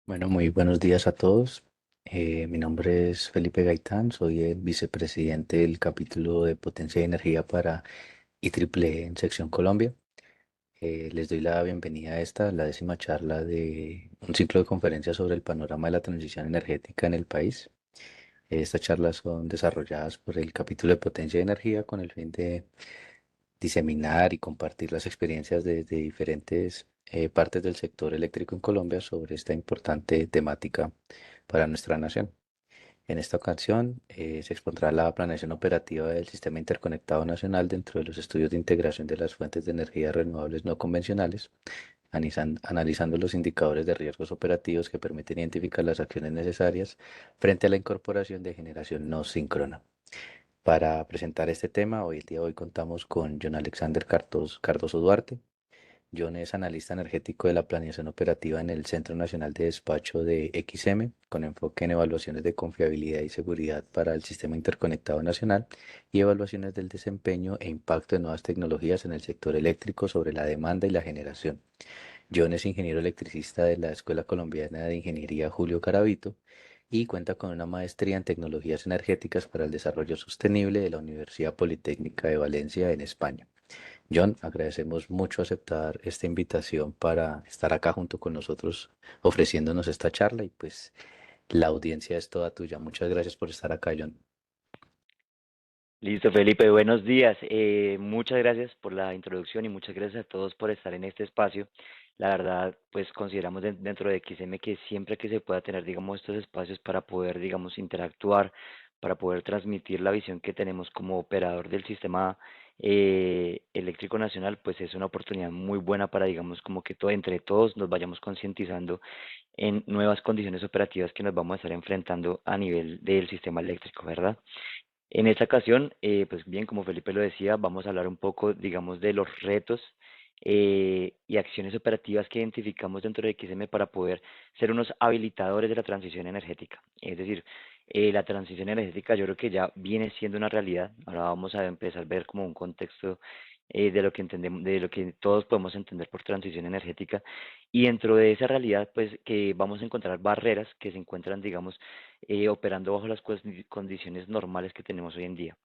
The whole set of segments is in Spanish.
Bueno, muy buenos días a todos. Mi nombre es Felipe Gaitán, soy el vicepresidente del capítulo de Potencia y Energía para IEEE en Sección Colombia. Les doy la bienvenida a la 10ª charla de un ciclo de conferencias sobre el panorama de la transición energética en el país. Estas charlas son desarrolladas por el capítulo de Potencia y Energía con el fin de diseminar y compartir las experiencias de diferentes partes del sector eléctrico en Colombia sobre esta importante temática para nuestra nación. En esta ocasión se expondrá la planeación operativa del Sistema Interconectado Nacional dentro de los estudios de integración de las fuentes de energía renovables no convencionales, analizando los indicadores de riesgos operativos que permiten identificar las acciones necesarias frente a la incorporación de generación no síncrona. Para presentar este tema, hoy el día de hoy contamos con John Alexander Cardoso Duarte. John es analista energético de la planeación operativa en el Centro Nacional de Despacho de XM, con enfoque en evaluaciones de confiabilidad y seguridad para el Sistema Interconectado Nacional y evaluaciones del desempeño e impacto de nuevas tecnologías en el sector eléctrico sobre la demanda y la generación. John es ingeniero electricista de la Escuela Colombiana de Ingeniería Julio Caravito y cuenta con una maestría en tecnologías energéticas para el desarrollo sostenible de la Universidad Politécnica de Valencia en España. John, agradecemos mucho aceptar esta invitación para estar acá junto con nosotros ofreciéndonos esta charla y pues la audiencia es toda tuya. Muchas gracias por estar acá, John. Listo, Felipe, buenos días. Muchas gracias por la introducción y muchas gracias a todos por estar en este espacio. La verdad, pues consideramos dentro de XM que siempre que se pueda tener, digamos, estos espacios para poder, digamos, interactuar, para poder transmitir la visión que tenemos como operador del sistema eléctrico nacional, pues es una oportunidad muy buena para, digamos, como que entre todos nos vayamos concientizando en nuevas condiciones operativas que nos vamos a estar enfrentando a nivel del sistema eléctrico, ¿verdad? En esta ocasión, pues bien, como Felipe lo decía, vamos a hablar un poco, digamos, de los retos y acciones operativas que identificamos dentro de XM para poder ser unos habilitadores de la transición energética. Es decir, la transición energética yo creo que ya viene siendo una realidad. Ahora vamos a empezar a ver como un contexto de lo que entendemos, de lo que todos podemos entender por transición energética. Y dentro de esa realidad, pues que vamos a encontrar barreras que se encuentran, digamos, operando bajo las condiciones normales que tenemos hoy en día.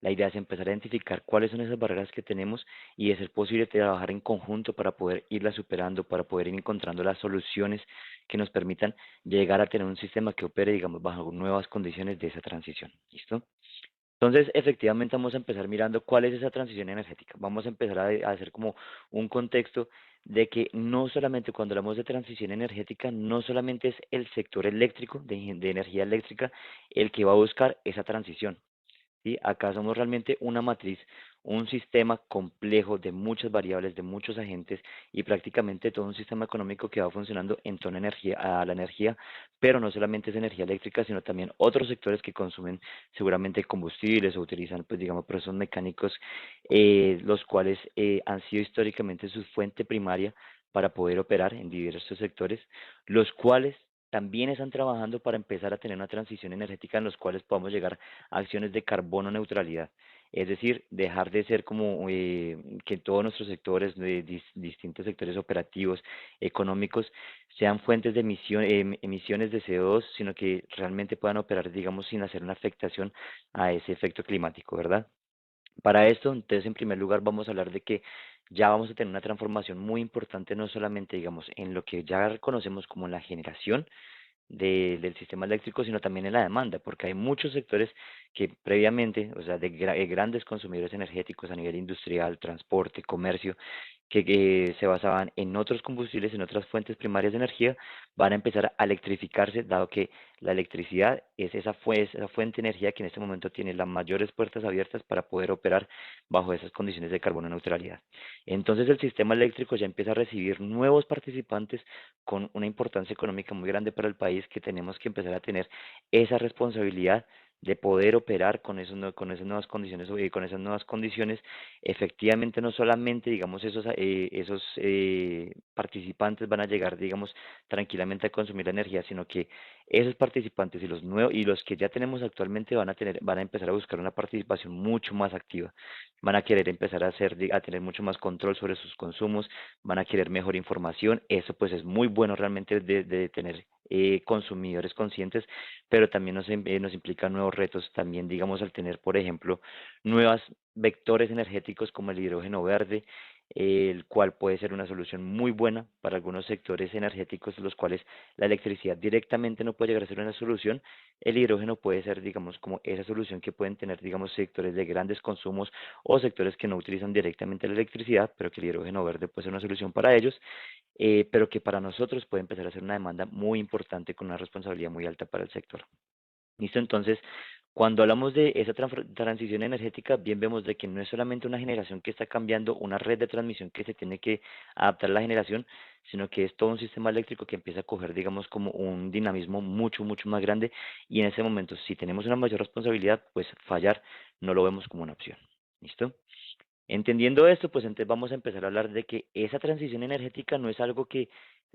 La idea es empezar a identificar cuáles son esas barreras que tenemos y de ser posible trabajar en conjunto para poder irlas superando, para poder ir encontrando las soluciones que nos permitan llegar a tener un sistema que opere, digamos, bajo nuevas condiciones de esa transición. ¿Listo? Entonces, efectivamente, vamos a empezar mirando cuál es esa transición energética. Vamos a empezar a hacer como un contexto de que no solamente cuando hablamos de transición energética, no solamente es el sector eléctrico, de energía eléctrica, el que va a buscar esa transición. ¿Sí? Acá somos realmente una matriz, un sistema complejo de muchas variables, de muchos agentes y prácticamente todo un sistema económico que va funcionando en torno a, a la energía, pero no solamente es energía eléctrica, sino también otros sectores que consumen seguramente combustibles o utilizan, pues digamos, procesos mecánicos, los cuales han sido históricamente su fuente primaria para poder operar en diversos sectores, los cuales también están trabajando para empezar a tener una transición energética en los cuales podamos llegar acciones de carbono neutralidad. Es decir, dejar de ser como que todos nuestros sectores, de distintos sectores operativos, económicos, sean fuentes de emisiones de CO2, sino que realmente puedan operar, digamos, sin hacer una afectación a ese efecto climático, ¿verdad? Para esto, entonces, en primer lugar, vamos a hablar de que ya vamos a tener una transformación muy importante, no solamente, digamos, en lo que ya reconocemos como la generación, del sistema eléctrico, sino también en la demanda, porque hay muchos sectores que previamente, o sea, de grandes consumidores energéticos a nivel industrial, transporte, comercio, que se basaban en otros combustibles, en otras fuentes primarias de energía, van a empezar a electrificarse, dado que la electricidad es esa fuente de energía que en este momento tiene las mayores puertas abiertas para poder operar bajo esas condiciones de carbono neutralidad. Entonces el sistema eléctrico ya empieza a recibir nuevos participantes con una importancia económica muy grande para el país, que tenemos que empezar a tener esa responsabilidad de poder operar con con esas nuevas condiciones, efectivamente no solamente, digamos, esos participantes van a llegar, digamos, tranquilamente a consumir la energía, sino que esos participantes y los nuevos y los que ya tenemos actualmente van a empezar a buscar una participación mucho más activa, van a querer empezar a a tener mucho más control sobre sus consumos, van a querer mejor información. Eso pues es muy bueno realmente de tener consumidores conscientes, pero también nos implica nuevos retos, también digamos al tener, por ejemplo, nuevos vectores energéticos como el hidrógeno verde, el cual puede ser una solución muy buena para algunos sectores energéticos, los cuales la electricidad directamente no puede llegar a ser una solución. El hidrógeno puede ser, digamos, como esa solución que pueden tener, digamos, sectores de grandes consumos o sectores que no utilizan directamente la electricidad, pero que el hidrógeno verde puede ser una solución para ellos, pero que para nosotros puede empezar a ser una demanda muy importante con una responsabilidad muy alta para el sector. ¿Listo? Entonces, cuando hablamos de esa transición energética, bien vemos de que no es solamente una generación que está cambiando, una red de transmisión que se tiene que adaptar a la generación, sino que es todo un sistema eléctrico que empieza a coger, digamos, como un dinamismo mucho, mucho más grande, y en ese momento, si tenemos una mayor responsabilidad, pues fallar no lo vemos como una opción. ¿Listo? Entendiendo esto, pues entonces vamos a empezar a hablar de que esa transición energética no es algo que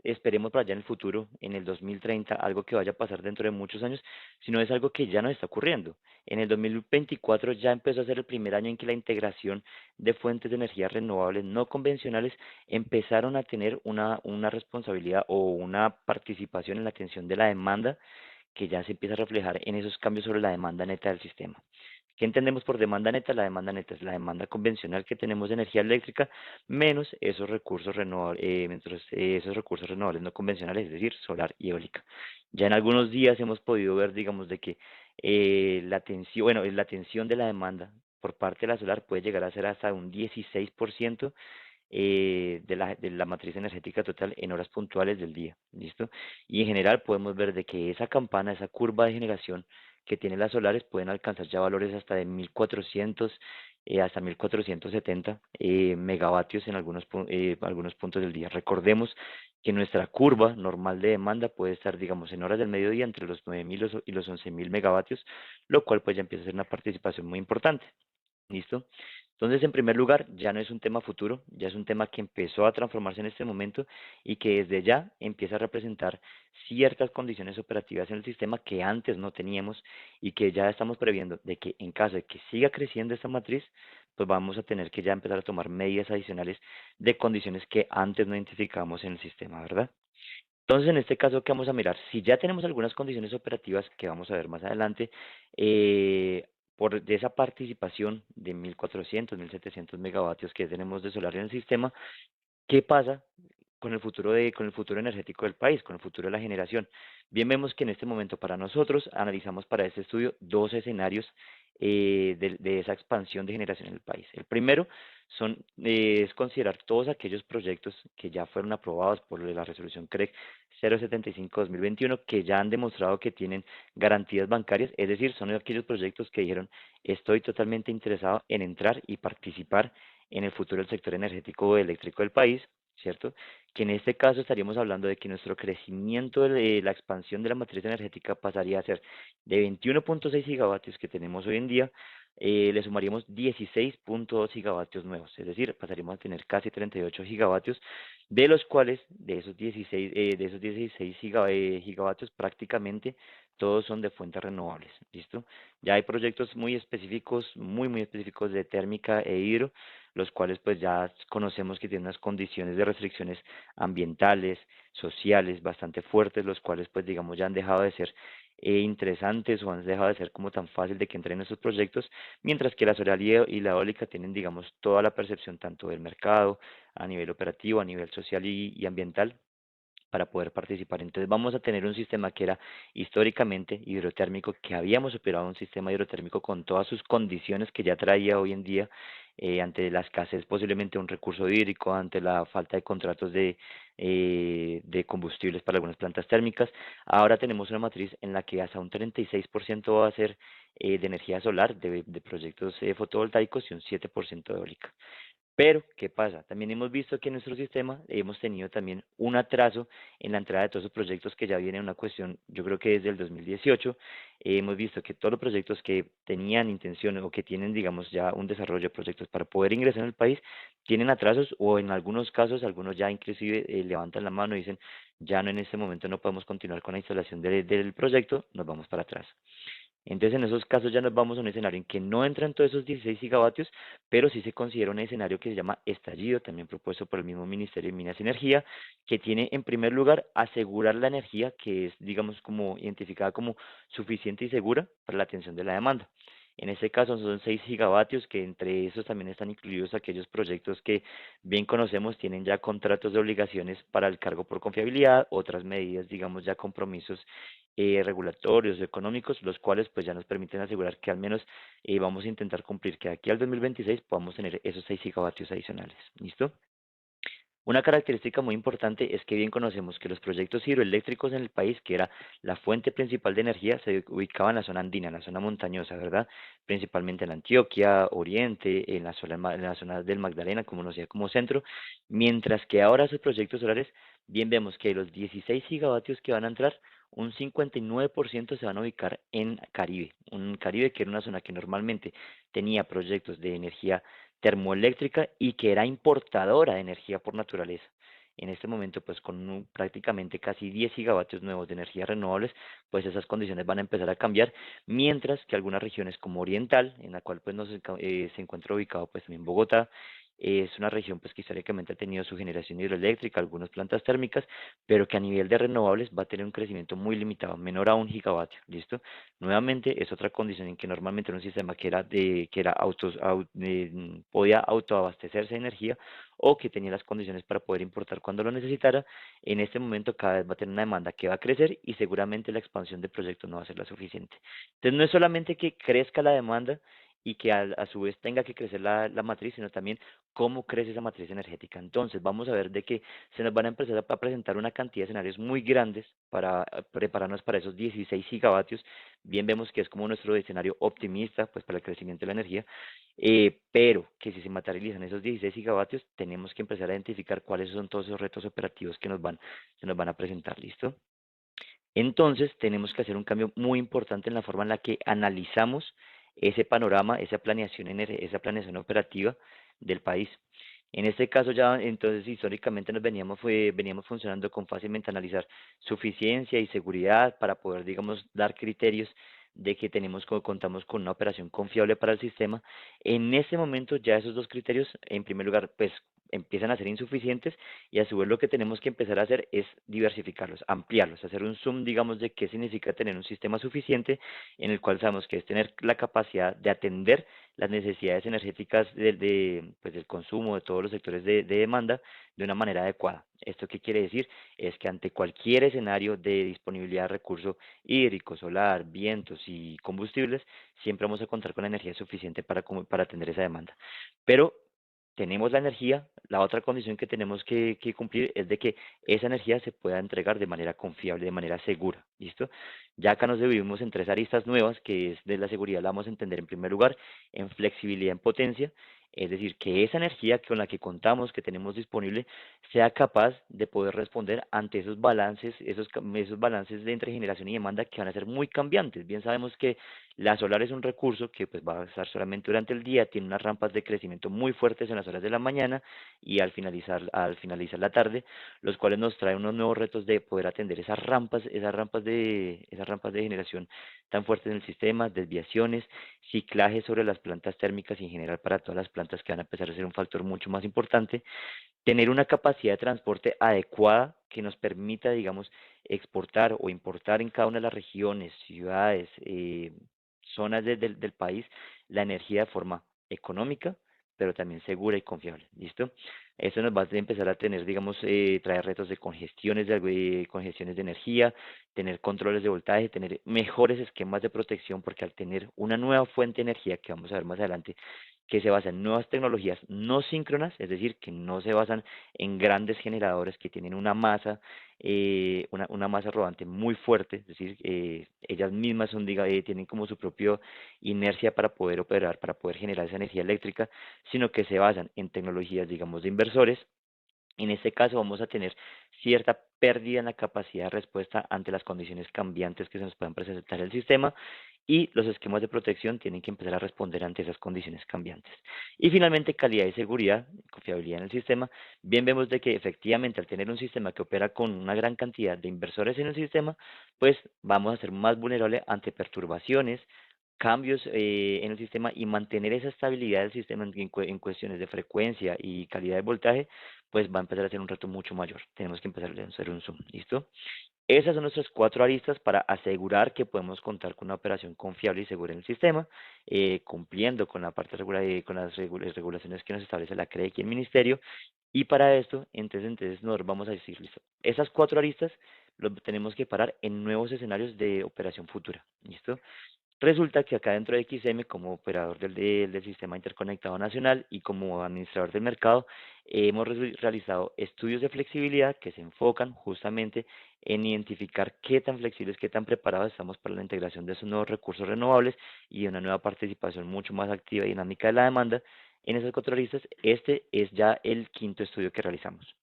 esperemos para allá en el futuro, en el 2030, algo que vaya a pasar dentro de muchos años, sino es algo que ya nos está ocurriendo. En el 2024 ya empezó a ser el primer año en que la integración de fuentes de energía renovables no convencionales empezaron a tener una responsabilidad o una participación en la atención de la demanda que ya se empieza a reflejar en esos cambios sobre la demanda neta del sistema. ¿Qué entendemos por demanda neta? La demanda neta es la demanda convencional que tenemos de energía eléctrica menos esos recursos renovables no convencionales, es decir, solar y eólica. Ya en algunos días hemos podido ver, digamos, de que la tensión de la demanda por parte de la solar puede llegar a ser hasta un 16% de la matriz energética total en horas puntuales del día, ¿listo? Y en general podemos ver de que esa campana, esa curva de generación que tienen las solares pueden alcanzar ya valores hasta de 1400 hasta 1470 megavatios en algunos puntos del día. Recordemos que nuestra curva normal de demanda puede estar, digamos, en horas del mediodía entre los 9000 y los 11000 megavatios, lo cual pues ya empieza a ser una participación muy importante. ¿Listo? Entonces, en primer lugar, ya no es un tema futuro, ya es un tema que empezó a transformarse en este momento y que desde ya empieza a representar ciertas condiciones operativas en el sistema que antes no teníamos y que ya estamos previendo de que en caso de que siga creciendo esta matriz, pues vamos a tener que ya empezar a tomar medidas adicionales de condiciones que antes no identificábamos en el sistema, ¿verdad? Entonces, en este caso, ¿qué vamos a mirar? Si ya tenemos algunas condiciones operativas que vamos a ver más adelante, de esa participación de 1400, 1700 megavatios que tenemos de solar en el sistema, ¿qué pasa con el futuro energético del país, con el futuro de la generación? Bien vemos que en este momento para nosotros analizamos para este estudio dos escenarios de esa expansión de generación en el país. El primero es considerar todos aquellos proyectos que ya fueron aprobados por la resolución CREC 075-2021, que ya han demostrado que tienen garantías bancarias, es decir, son aquellos proyectos que dijeron, estoy totalmente interesado en entrar y participar en el futuro del sector energético eléctrico del país, ¿cierto? Que en este caso estaríamos hablando de que nuestro crecimiento de la expansión de la matriz energética pasaría a ser de 21.6 gigavatios que tenemos hoy en día, le sumaríamos 16.2 gigavatios nuevos, es decir, pasaríamos a tener casi 38 gigavatios, de los cuales, de esos 16 gigavatios, prácticamente todos son de fuentes renovables, ¿listo? Ya hay proyectos muy específicos, muy, muy específicos de térmica e hidro, los cuales pues ya conocemos que tienen unas condiciones de restricciones ambientales, sociales bastante fuertes, los cuales pues digamos ya han dejado de ser interesantes o han dejado de ser como tan fácil de que entren en esos proyectos, mientras que la solar y la eólica tienen digamos toda la percepción tanto del mercado, a nivel operativo, a nivel social y ambiental, para poder participar. Entonces vamos a tener un sistema que era históricamente hidrotérmico, que habíamos operado un sistema hidrotérmico con todas sus condiciones que ya traía hoy en día, ante la escasez posiblemente de un recurso hídrico, ante la falta de contratos de combustibles para algunas plantas térmicas. Ahora tenemos una matriz en la que hasta un 36% va a ser de energía solar, de proyectos fotovoltaicos y un 7% de eólica. Pero, ¿qué pasa? También hemos visto que en nuestro sistema hemos tenido también un atraso en la entrada de todos esos proyectos que ya viene una cuestión, yo creo que desde el 2018, hemos visto que todos los proyectos que tenían intención o que tienen, digamos, ya un desarrollo de proyectos para poder ingresar en el país, tienen atrasos o en algunos casos, algunos ya inclusive levantan la mano y dicen, ya no en este momento no podemos continuar con la instalación del proyecto, nos vamos para atrás. Entonces, en esos casos ya nos vamos a un escenario en que no entran todos esos 16 gigavatios, pero sí se considera un escenario que se llama estallido, también propuesto por el mismo Ministerio de Minas y Energía, que tiene en primer lugar asegurar la energía que es, digamos, como identificada como suficiente y segura para la atención de la demanda. En este caso son 6 gigavatios, que entre esos también están incluidos aquellos proyectos que bien conocemos, tienen ya contratos de obligaciones para el cargo por confiabilidad, otras medidas, digamos, ya compromisos regulatorios, económicos, los cuales pues ya nos permiten asegurar que al menos vamos a intentar cumplir que aquí al 2026 podamos tener esos 6 gigavatios adicionales. ¿Listo? Una característica muy importante es que bien conocemos que los proyectos hidroeléctricos en el país, que era la fuente principal de energía, se ubicaba en la zona andina, en la zona montañosa, ¿verdad? Principalmente en Antioquia, Oriente, en la zona del Magdalena, como conocida como centro, mientras que ahora esos proyectos solares, bien vemos que de los 16 gigavatios que van a entrar, un 59% se van a ubicar en Caribe, un Caribe que era una zona que normalmente tenía proyectos de energía termoeléctrica y que era importadora de energía por naturaleza. En este momento, pues con prácticamente casi 10 gigavatios nuevos de energías renovables, pues esas condiciones van a empezar a cambiar, mientras que algunas regiones como Oriental, en la cual pues se encuentra ubicado pues también Bogotá, es una región pues que históricamente ha tenido su generación hidroeléctrica, algunas plantas térmicas, pero que a nivel de renovables va a tener un crecimiento muy limitado, menor a 1 gigavatio, ¿listo? Nuevamente es otra condición en que normalmente era un sistema que era podía autoabastecerse de energía o que tenía las condiciones para poder importar cuando lo necesitara. En este momento cada vez va a tener una demanda que va a crecer y seguramente la expansión de proyectos no va a ser la suficiente. Entonces no es solamente que crezca la demanda y que a su vez tenga que crecer la matriz, sino también cómo crece esa matriz energética. Entonces vamos a ver de que se nos van a empezar a presentar una cantidad de escenarios muy grandes para prepararnos para esos 16 gigavatios. Bien vemos que es como nuestro escenario optimista pues para el crecimiento de la energía, pero que si se materializan esos 16 gigavatios, tenemos que empezar a identificar cuáles son todos esos retos operativos que se nos van a presentar, ¿listo? Entonces, tenemos que hacer un cambio muy importante en la forma en la que analizamos ese panorama, esa planeación operativa del país. En este caso ya, entonces, históricamente veníamos funcionando con fácilmente analizar suficiencia y seguridad para poder, digamos, dar criterios de que contamos con una operación confiable para el sistema. En este momento ya esos dos criterios, en primer lugar, pues empiezan a ser insuficientes y a su vez lo que tenemos que empezar a hacer es diversificarlos, ampliarlos, hacer un zoom, digamos, de qué significa tener un sistema suficiente en el cual sabemos que es tener la capacidad de atender las necesidades energéticas pues, del consumo de todos los sectores de demanda de una manera adecuada. ¿Esto qué quiere decir? Es que ante cualquier escenario de disponibilidad de recurso hídrico, solar, vientos y combustibles, siempre vamos a contar con la energía suficiente para atender esa demanda. Pero tenemos la energía, la otra condición que tenemos que cumplir es de que esa energía se pueda entregar de manera confiable, de manera segura, ¿listo? Ya acá nos dividimos en tres aristas nuevas, que es de la seguridad, la vamos a entender en primer lugar, en flexibilidad en potencia, es decir, que esa energía con la que contamos, que tenemos disponible, sea capaz de poder responder ante esos balances, esos balances de entre generación y demanda que van a ser muy cambiantes. Bien sabemos que la solar es un recurso que pues va a estar solamente durante el día, tiene unas rampas de crecimiento muy fuertes en las horas de la mañana y al finalizar la tarde, los cuales nos traen unos nuevos retos de poder atender esas rampas de generación tan fuertes en el sistema, desviaciones, ciclaje sobre las plantas térmicas y en general para todas las plantas que van a empezar a ser un factor mucho más importante, tener una capacidad de transporte adecuada que nos permita, digamos, exportar o importar en cada una de las regiones, ciudades, zonas del país, la energía de forma económica, pero también segura y confiable. ¿Listo? Eso nos va a empezar a tener, digamos, traer retos de congestiones de energía, tener controles de voltaje, tener mejores esquemas de protección, porque al tener una nueva fuente de energía, que vamos a ver más adelante, que se basa en nuevas tecnologías no síncronas, es decir, que no se basan en grandes generadores que tienen una masa rodante muy fuerte, es decir, ellas mismas tienen como su propia inercia para poder operar, para poder generar esa energía eléctrica, sino que se basan en tecnologías, digamos, de inversores. En este caso vamos a tener cierta pérdida en la capacidad de respuesta ante las condiciones cambiantes que se nos puedan presentar en el sistema, y los esquemas de protección tienen que empezar a responder ante esas condiciones cambiantes. Y finalmente, calidad y seguridad, confiabilidad en el sistema. Bien vemos de que efectivamente al tener un sistema que opera con una gran cantidad de inversores en el sistema, pues vamos a ser más vulnerables ante perturbaciones, cambios en el sistema, y mantener esa estabilidad del sistema en cuestiones de frecuencia y calidad de voltaje, pues va a empezar a ser un reto mucho mayor. Tenemos que empezar a hacer un zoom, ¿listo? Esas son nuestras cuatro aristas para asegurar que podemos contar con una operación confiable y segura en el sistema, cumpliendo con la parte con las regulaciones que nos establece la CRE y el Ministerio. Y para esto, entonces nos vamos a decir, listo, esas cuatro aristas lo tenemos que parar en nuevos escenarios de operación futura, ¿listo? Resulta que acá dentro de XM, como operador del Sistema Interconectado Nacional y como administrador del mercado, hemos realizado estudios de flexibilidad que se enfocan justamente en identificar qué tan flexibles, qué tan preparados estamos para la integración de esos nuevos recursos renovables y una nueva participación mucho más activa y dinámica de la demanda. En esas cuatro listas, este es ya el quinto estudio que realizamos.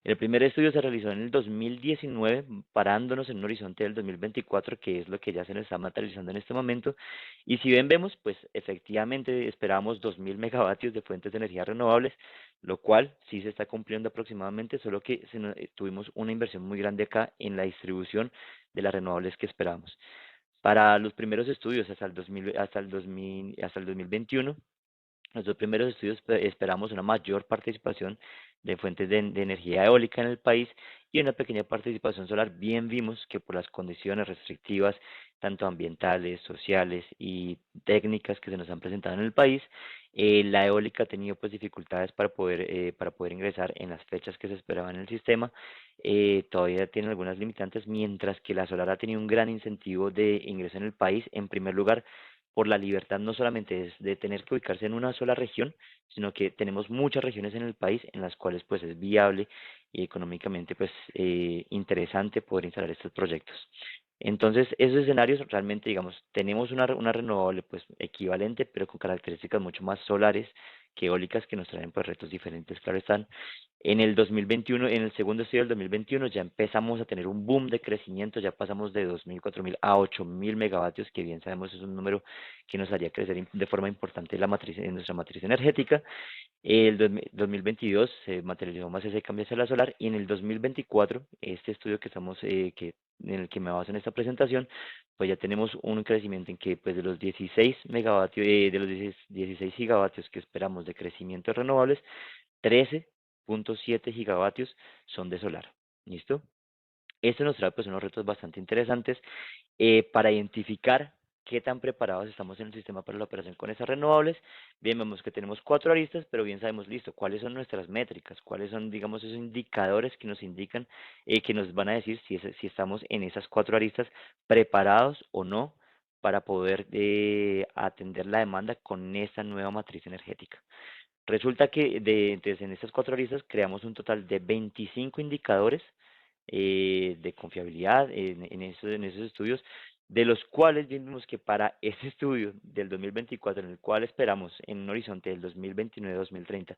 El primer estudio se realizó en el 2019, parándonos en un horizonte del 2024, que es lo que ya se nos está materializando en este momento. Y si bien vemos, pues efectivamente esperábamos 2.000 megavatios de fuentes de energía renovables, lo cual sí se está cumpliendo aproximadamente, solo que tuvimos una inversión muy grande acá en la distribución de las renovables que esperábamos. Para los primeros estudios hasta el 2021, los dos primeros estudios esperamos una mayor participación de fuentes de energía eólica en el país y una pequeña participación solar. Bien vimos que por las condiciones restrictivas, tanto ambientales, sociales y técnicas que se nos han presentado en el país, la eólica ha tenido pues dificultades para poder ingresar en las fechas que se esperaban en el sistema. Todavía tiene algunas limitantes, mientras que la solar ha tenido un gran incentivo de ingreso en el país, en primer lugar por la libertad no solamente es de tener que ubicarse en una sola región, sino que tenemos muchas regiones en el país en las cuales pues es viable y económicamente pues interesante poder instalar estos proyectos. Entonces, esos escenarios realmente, digamos, tenemos una renovable pues equivalente, pero con características mucho más solares que eólicas, que nos traen pues retos diferentes, claro están. En el 2021, en el segundo estudio del 2021, ya empezamos a tener un boom de crecimiento, ya pasamos de 2.000, 4.000 a 8.000 megavatios, que bien sabemos es un número que nos haría crecer de forma importante en nuestra matriz energética. El 2022 se materializó más ese cambio hacia la solar, y en el 2024, este estudio en el que me baso en esta presentación, pues ya tenemos un crecimiento en que pues de los 16 megavatios, de los 16 gigavatios que esperamos de crecimiento de renovables, 13.7 gigavatios son de solar. ¿Listo? Esto nos trae pues unos retos bastante interesantes para identificar qué tan preparados estamos en el sistema para la operación con esas renovables. Bien, vemos que tenemos cuatro aristas, pero bien sabemos, listo, cuáles son nuestras métricas, cuáles son, digamos, esos indicadores que nos indican, que nos van a decir si estamos en esas cuatro aristas preparados o no para poder atender la demanda con esta nueva matriz energética. Resulta que entonces en estas cuatro aristas creamos un total de 25 indicadores de confiabilidad en esos estudios, de los cuales vimos que para ese estudio del 2024, en el cual esperamos en un horizonte del 2029-2030,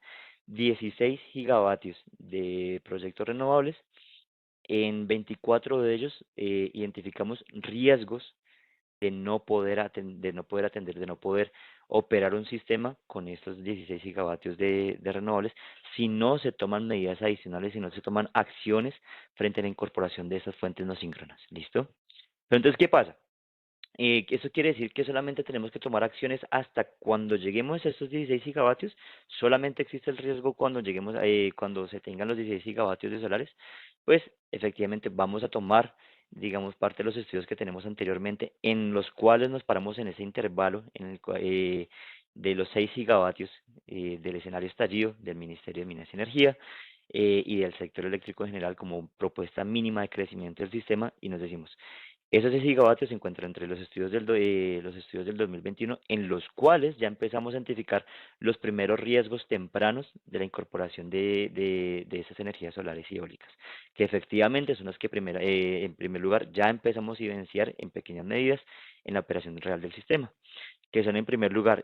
16 gigavatios de proyectos renovables. En 24 de ellos identificamos riesgos de no poder atender, de no poder operar un sistema con estos 16 gigavatios de renovables si no se toman medidas adicionales, si no se toman acciones frente a la incorporación de esas fuentes no síncronas. ¿Listo? Pero entonces, ¿qué pasa? Eso quiere decir que solamente tenemos que tomar acciones hasta cuando lleguemos a estos 16 gigavatios. Solamente existe el riesgo cuando cuando se tengan los 16 gigavatios de solares. Pues efectivamente vamos a tomar, digamos, parte de los estudios que tenemos anteriormente, en los cuales nos paramos en ese intervalo de los 6 gigavatios del escenario estallido del Ministerio de Minas y Energía, y del sector eléctrico en general como propuesta mínima de crecimiento del sistema, y nos decimos, Esos 6 gigavatios se encuentran entre los estudios del 2021, en los cuales ya empezamos a identificar los primeros riesgos tempranos de la incorporación de esas energías solares y eólicas, que efectivamente son las que en primer lugar ya empezamos a evidenciar en pequeñas medidas en la operación real del sistema, que son en primer lugar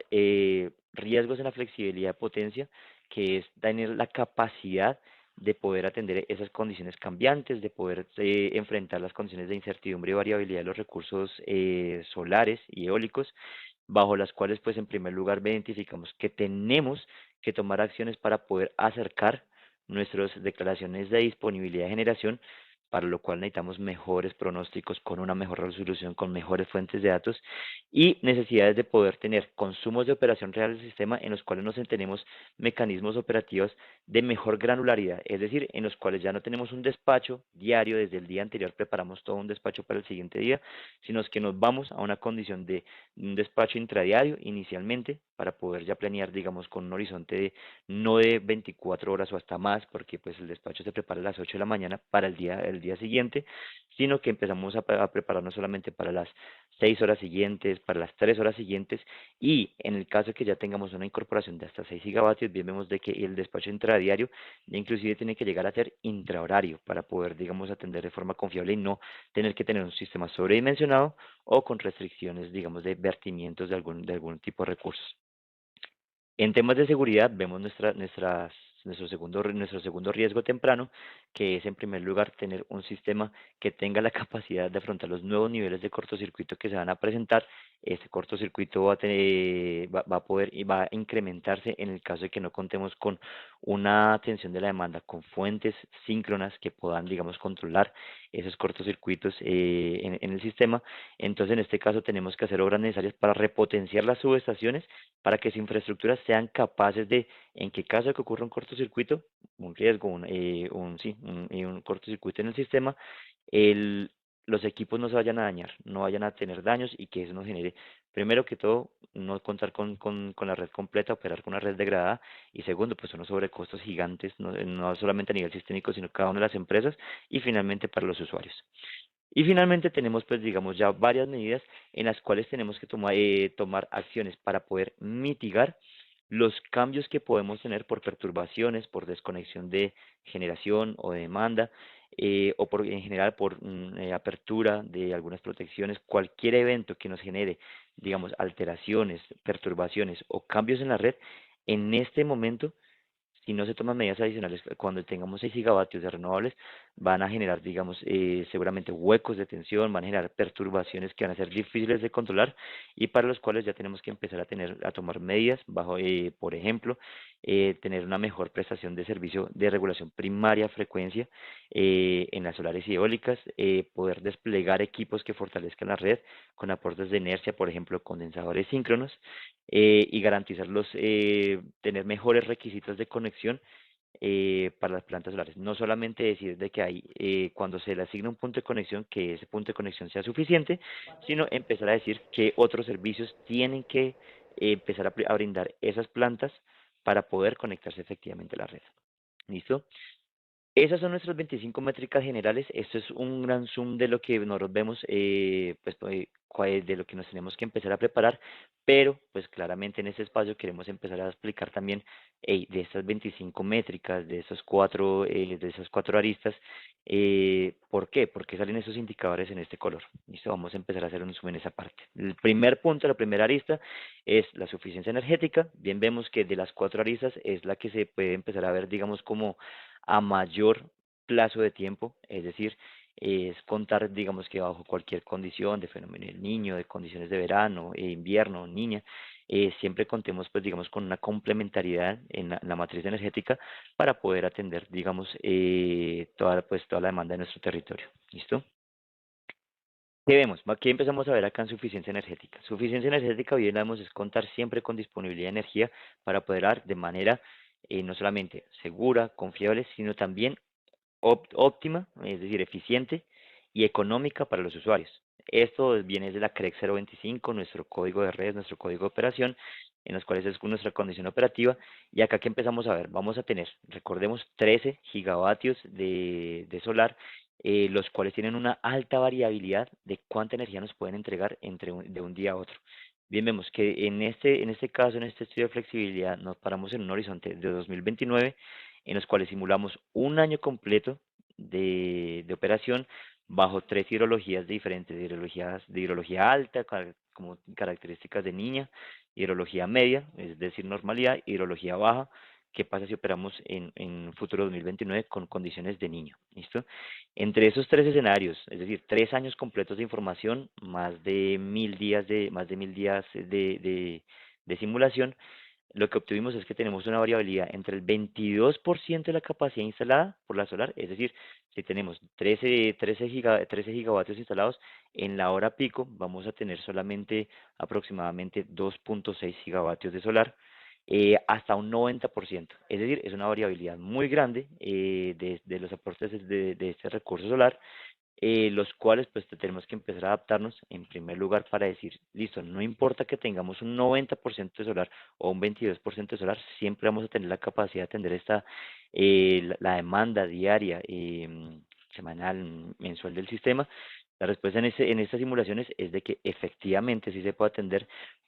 riesgos en la flexibilidad de potencia, que es tener la capacidad de poder atender esas condiciones cambiantes, de poder enfrentar las condiciones de incertidumbre y variabilidad de los recursos solares y eólicos, bajo las cuales, pues, en primer lugar, identificamos que tenemos que tomar acciones para poder acercar nuestras declaraciones de disponibilidad de generación, para lo cual necesitamos mejores pronósticos con una mejor resolución, con mejores fuentes de datos y necesidades de poder tener consumos de operación real del sistema en los cuales nos tenemos mecanismos operativos de mejor granularidad, es decir, en los cuales ya no tenemos un despacho diario, desde el día anterior preparamos todo un despacho para el siguiente día, sino que nos vamos a una condición de un despacho intradiario inicialmente para poder ya planear, digamos, con un horizonte de no de 24 horas o hasta más, porque pues el despacho se prepara a las 8 de la mañana para el día siguiente, sino que empezamos a prepararnos solamente para las 6 horas siguientes, para las 3 horas siguientes, y en el caso de que ya tengamos una incorporación de hasta 6 gigavatios, bien vemos de que el despacho intradiario ya inclusive tiene que llegar a ser intrahorario para poder, digamos, atender de forma confiable y no tener que tener un sistema sobredimensionado o con restricciones, digamos, de vertimientos de algún tipo de recursos. En temas de seguridad, vemos nuestro segundo riesgo temprano, que es en primer lugar tener un sistema que tenga la capacidad de afrontar los nuevos niveles de cortocircuito que se van a presentar. Este cortocircuito va a poder y va a incrementarse en el caso de que no contemos con una atención de la demanda, con fuentes síncronas que puedan, digamos, controlar esos cortocircuitos en el sistema. Entonces, en este caso, tenemos que hacer obras necesarias para repotenciar las subestaciones para que sus infraestructuras sean capaces de, en qué caso de que ocurra un cortocircuito, un riesgo, un cortocircuito en el sistema, el, los equipos no se vayan a dañar, no vayan a tener daños y que eso nos genere, primero que todo, no contar con la red completa, operar con una red degradada y segundo, pues unos sobrecostos gigantes, no solamente a nivel sistémico, sino cada una de las empresas y finalmente para los usuarios. Y finalmente tenemos, pues, digamos, ya varias medidas en las cuales tenemos que tomar acciones para poder mitigar los cambios que podemos tener por perturbaciones, por desconexión de generación o de demanda, o por, en general por apertura de algunas protecciones. Cualquier evento que nos genere, digamos, alteraciones, perturbaciones o cambios en la red, en este momento si no se toman medidas adicionales, cuando tengamos 6 gigavatios de renovables, van a generar, digamos, seguramente huecos de tensión, van a generar perturbaciones que van a ser difíciles de controlar y para los cuales ya tenemos que empezar a tomar medidas bajo, por ejemplo, tener una mejor prestación de servicio de regulación primaria a frecuencia en las solares y eólicas, poder desplegar equipos que fortalezcan la red con aportes de inercia, por ejemplo, condensadores síncronos, y tener mejores requisitos de conexión para las plantas solares. No solamente decir de que hay, cuando se le asigna un punto de conexión, que ese punto de conexión sea suficiente, sino empezar a decir que otros servicios tienen que empezar a brindar esas plantas para poder conectarse efectivamente a la red. ¿Listo? Esas son nuestras 25 métricas generales. Esto es un gran zoom de lo que nosotros vemos, de lo que nos tenemos que empezar a preparar, pero pues claramente en este espacio queremos empezar a explicar también de estas 25 métricas, de esas cuatro aristas, ¿por qué? ¿Por qué salen esos indicadores en este color? Listo, vamos a empezar a hacer un zoom en esa parte. El primer punto, la primera arista es la suficiencia energética. Bien vemos que de las cuatro aristas es la que se puede empezar a ver, digamos, como a mayor plazo de tiempo, es decir, es contar, digamos que bajo cualquier condición de fenómeno del niño, de condiciones de verano, invierno, niña, siempre contemos, pues, digamos, con una complementariedad en la matriz energética para poder atender, digamos, toda la demanda de nuestro territorio. ¿Listo? ¿Qué vemos? Aquí empezamos a ver acá en suficiencia energética. Suficiencia energética, bien vemos, es contar siempre con disponibilidad de energía para poder dar de manera no solamente segura, confiable, sino también óptima, es decir, eficiente y económica para los usuarios. Esto viene de la CREC 025, nuestro código de redes, nuestro código de operación, en los cuales es nuestra condición operativa. Y acá que empezamos a ver, vamos a tener, recordemos, 13 gigavatios de solar los cuales tienen una alta variabilidad de cuánta energía nos pueden entregar de un día a otro. Bien, vemos que en este caso, en este estudio de flexibilidad, nos paramos en un horizonte de 2029, en los cuales simulamos un año completo de operación bajo tres hidrologías diferentes, de hidrología alta, como características de niña, hidrología media, es decir, normalidad, hidrología baja. ¿Qué pasa si operamos en un futuro 2029 con condiciones de niño? ¿Listo? Entre esos tres escenarios, es decir, 3 años completos de información, más de 1000 días de simulación, lo que obtuvimos es que tenemos una variabilidad entre el 22% de la capacidad instalada por la solar, es decir, si tenemos 13 gigavatios instalados, en la hora pico vamos a tener solamente aproximadamente 2.6 gigavatios de solar, hasta un 90%. Es decir, es una variabilidad muy grande de los aportes de este recurso solar, los cuales pues tenemos que empezar a adaptarnos en primer lugar para decir, listo, no importa que tengamos un 90% de solar o un 22% de solar, siempre vamos a tener la capacidad de atender la demanda diaria, semanal, mensual del sistema. La respuesta en estas simulaciones es de que efectivamente sí se puede atender,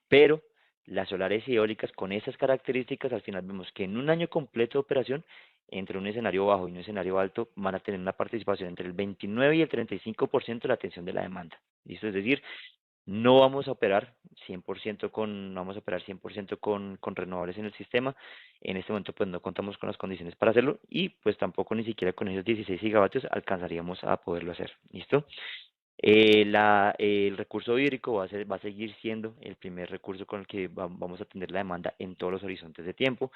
pero las solares y eólicas con esas características, al final vemos que en un año completo de operación, entre un escenario bajo y un escenario alto, van a tener una participación entre el 29 y el 35% de la atención de la demanda. ¿Listo? Es decir, no vamos a operar 100% no vamos a operar 100% con renovables en el sistema. En este momento pues no contamos con las condiciones para hacerlo y pues tampoco ni siquiera con esos 16 gigavatios alcanzaríamos a poderlo hacer. ¿Listo? El recurso hídrico va a seguir siendo el primer recurso con el que vamos a atender la demanda en todos los horizontes de tiempo,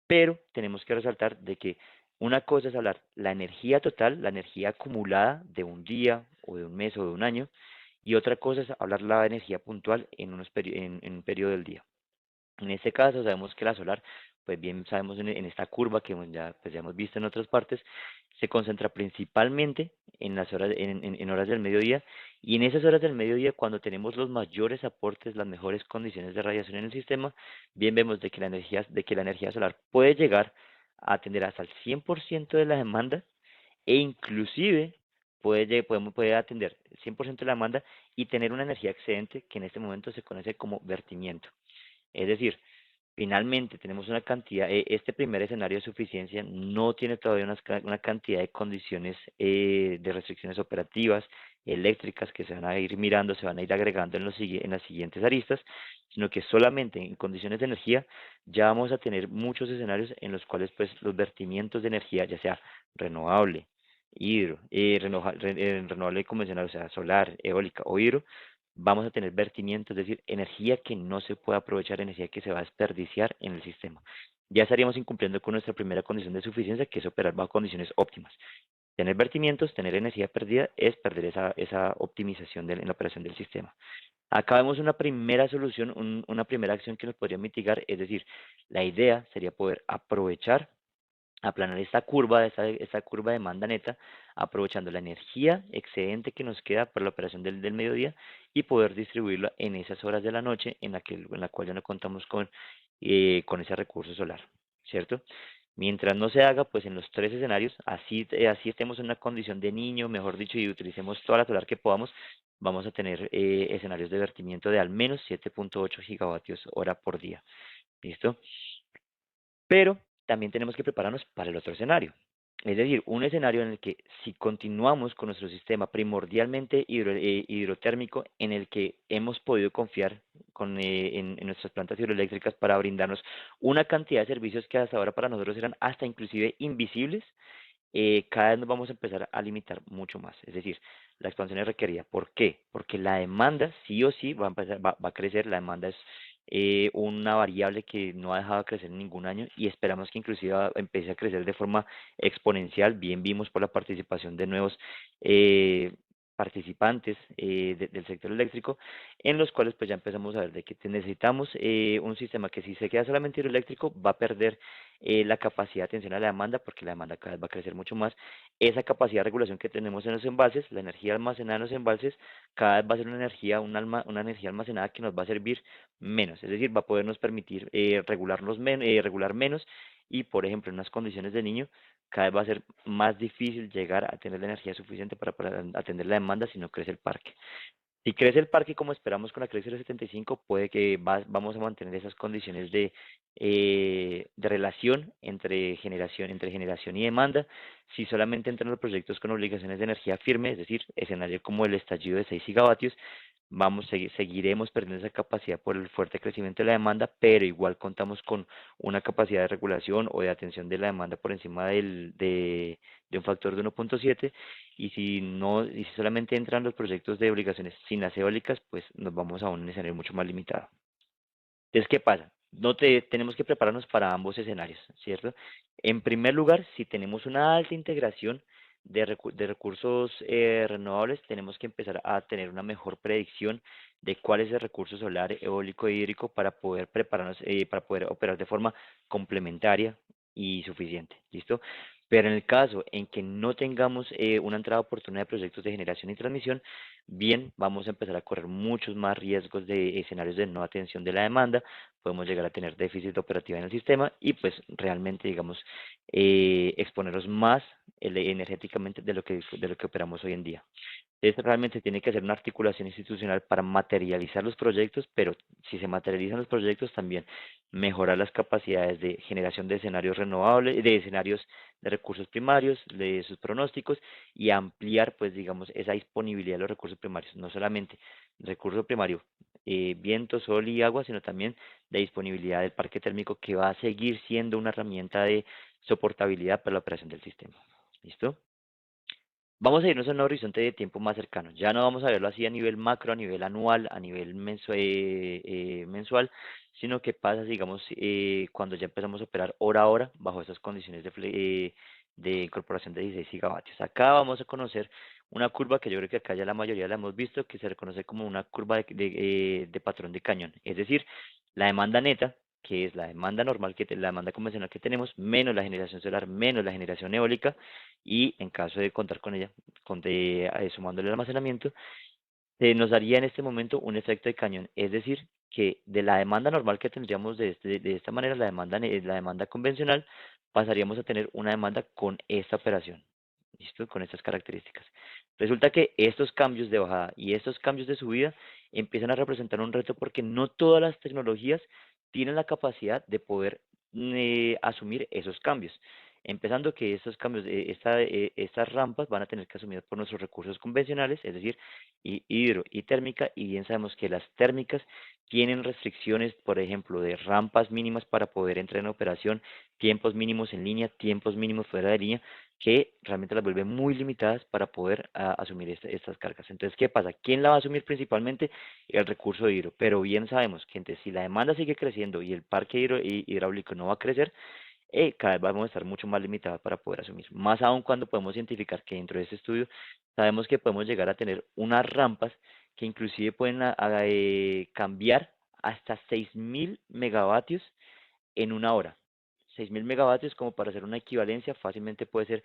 pero tenemos que resaltar de que una cosa es hablar la energía total, la energía acumulada de un día o de un mes o de un año, y otra cosa es hablar la energía puntual en un periodo del día. En este caso sabemos que la solar, pues bien sabemos en esta curva que pues ya hemos visto en otras partes, se concentra principalmente en las horas, en horas del mediodía, y en esas horas del mediodía, cuando tenemos los mayores aportes, las mejores condiciones de radiación en el sistema, bien vemos de que la energía solar puede llegar a atender hasta el 100% de la demanda, e inclusive puede atender el 100% de la demanda y tener una energía excedente que en este momento se conoce como vertimiento. Es decir, finalmente tenemos una cantidad, este primer escenario de suficiencia no tiene todavía una cantidad de condiciones de restricciones operativas, eléctricas, que se van a ir mirando, se van a ir agregando en las siguientes aristas, sino que solamente en condiciones de energía ya vamos a tener muchos escenarios en los cuales pues los vertimientos de energía, ya sea renovable, renovable convencional, o sea, solar, eólica o hidro, vamos a tener vertimiento, es decir, energía que no se puede aprovechar, energía que se va a desperdiciar en el sistema. Ya estaríamos incumpliendo con nuestra primera condición de suficiencia, que es operar bajo condiciones óptimas. Tener vertimientos, tener energía perdida, es perder esa optimización en la operación del sistema. Acá vemos una primera solución, una primera acción que nos podría mitigar, es decir, la idea sería poder aprovechar, aplanar esta curva de demanda neta, aprovechando la energía excedente que nos queda por la operación del mediodía y poder distribuirla en esas horas de la noche en la cual ya no contamos con ese recurso solar, ¿cierto? Mientras no se haga, pues en los tres escenarios, así estemos en una condición de niño, mejor dicho, y utilicemos toda la solar que podamos, vamos a tener escenarios de vertimiento de al menos 7.8 gigavatios hora por día. ¿Listo? Pero también tenemos que prepararnos para el otro escenario. Es decir, un escenario en el que si continuamos con nuestro sistema primordialmente hidrotérmico, en el que hemos podido confiar en nuestras plantas hidroeléctricas para brindarnos una cantidad de servicios que hasta ahora para nosotros eran hasta inclusive invisibles, cada vez nos vamos a empezar a limitar mucho más. Es decir, la expansión es requerida. ¿Por qué? Porque la demanda sí o sí va a crecer. La demanda es una variable que no ha dejado de crecer en ningún año y esperamos que inclusive empiece a crecer de forma exponencial. Bien vimos por la participación de nuevos eh, participantes del sector eléctrico, en los cuales pues ya empezamos a ver de que necesitamos un sistema que si se queda solamente hidroeléctrico va a perder la capacidad de atención a la demanda, porque la demanda cada vez va a crecer mucho más. Esa capacidad de regulación que tenemos en los embalses, la energía almacenada en los embalses, cada vez va a ser una energía almacenada que nos va a servir menos, es decir, va a podernos permitir regular menos y, por ejemplo, en unas condiciones de niño, cada vez va a ser más difícil llegar a tener la energía suficiente para atender la demanda si no crece el parque. Si crece el parque como esperamos con la Crexel 75, puede que vamos a mantener esas condiciones de relación entre generación y demanda. Si solamente entran los proyectos con obligaciones de energía firme, es decir, escenario como el estallido de 6 gigavatios, seguiremos perdiendo esa capacidad por el fuerte crecimiento de la demanda, pero igual contamos con una capacidad de regulación o de atención de la demanda por encima de un factor de 1.7, y si no, y si solamente entran los proyectos de obligaciones sin las eólicas, pues nos vamos a un escenario mucho más limitado. Entonces, ¿qué pasa? Tenemos que prepararnos para ambos escenarios, ¿cierto? En primer lugar, si tenemos una alta integración de recursos renovables, tenemos que empezar a tener una mejor predicción de cuál es el recurso solar, eólico e hídrico para poder prepararnos, para poder operar de forma complementaria y suficiente, ¿listo? Pero en el caso en que no tengamos una entrada oportuna de proyectos de generación y transmisión, bien, vamos a empezar a correr muchos más riesgos de escenarios de no atención de la demanda, podemos llegar a tener déficit operativo en el sistema y pues realmente, digamos, exponernos más energéticamente de lo que operamos hoy en día. Entonces, realmente tiene que hacer una articulación institucional para materializar los proyectos, pero si se materializan los proyectos, también mejorar las capacidades de generación de escenarios renovables, de escenarios de recursos primarios, de sus pronósticos, y ampliar, pues, digamos, esa disponibilidad de los recursos primarios, no solamente recurso primario, viento, sol y agua, sino también de disponibilidad del parque térmico, que va a seguir siendo una herramienta de soportabilidad para la operación del sistema. ¿Listo? Vamos a irnos a un horizonte de tiempo más cercano. Ya no vamos a verlo así a nivel macro, a nivel anual, a nivel mensual, sino que pasa, digamos, cuando ya empezamos a operar hora a hora bajo esas condiciones de incorporación de 16 gigavatios. Acá vamos a conocer una curva que yo creo que acá ya la mayoría la hemos visto, que se reconoce como una curva de patrón de cañón. Es decir, la demanda neta, que es la demanda normal, la demanda convencional que tenemos, menos la generación solar, menos la generación eólica, y en caso de contar con ella, sumándole el almacenamiento, nos daría en este momento un efecto de cañón. Es decir, que de la demanda normal que tendríamos de esta manera, la demanda convencional, pasaríamos a tener una demanda con esta operación. ¿Listo? Con estas características. Resulta que estos cambios de bajada y estos cambios de subida empiezan a representar un reto porque no todas las tecnologías tienen la capacidad de poder asumir esos cambios. Empezando que estos cambios, estas rampas van a tener que asumir por nuestros recursos convencionales, es decir, hidro y térmica, y bien sabemos que las térmicas tienen restricciones, por ejemplo, de rampas mínimas para poder entrar en operación, tiempos mínimos en línea, tiempos mínimos fuera de línea, que realmente las vuelve muy limitadas para poder asumir estas cargas. Entonces, ¿qué pasa? ¿Quién la va a asumir principalmente? El recurso de hidro. Pero bien sabemos que entonces, si la demanda sigue creciendo y el parque hidráulico no va a crecer, cada vez vamos a estar mucho más limitados para poder asumir. Más aún cuando podemos identificar que dentro de este estudio sabemos que podemos llegar a tener unas rampas que inclusive pueden cambiar hasta 6.000 megavatios en una hora. 6.000 megavatios, como para hacer una equivalencia, fácilmente puede ser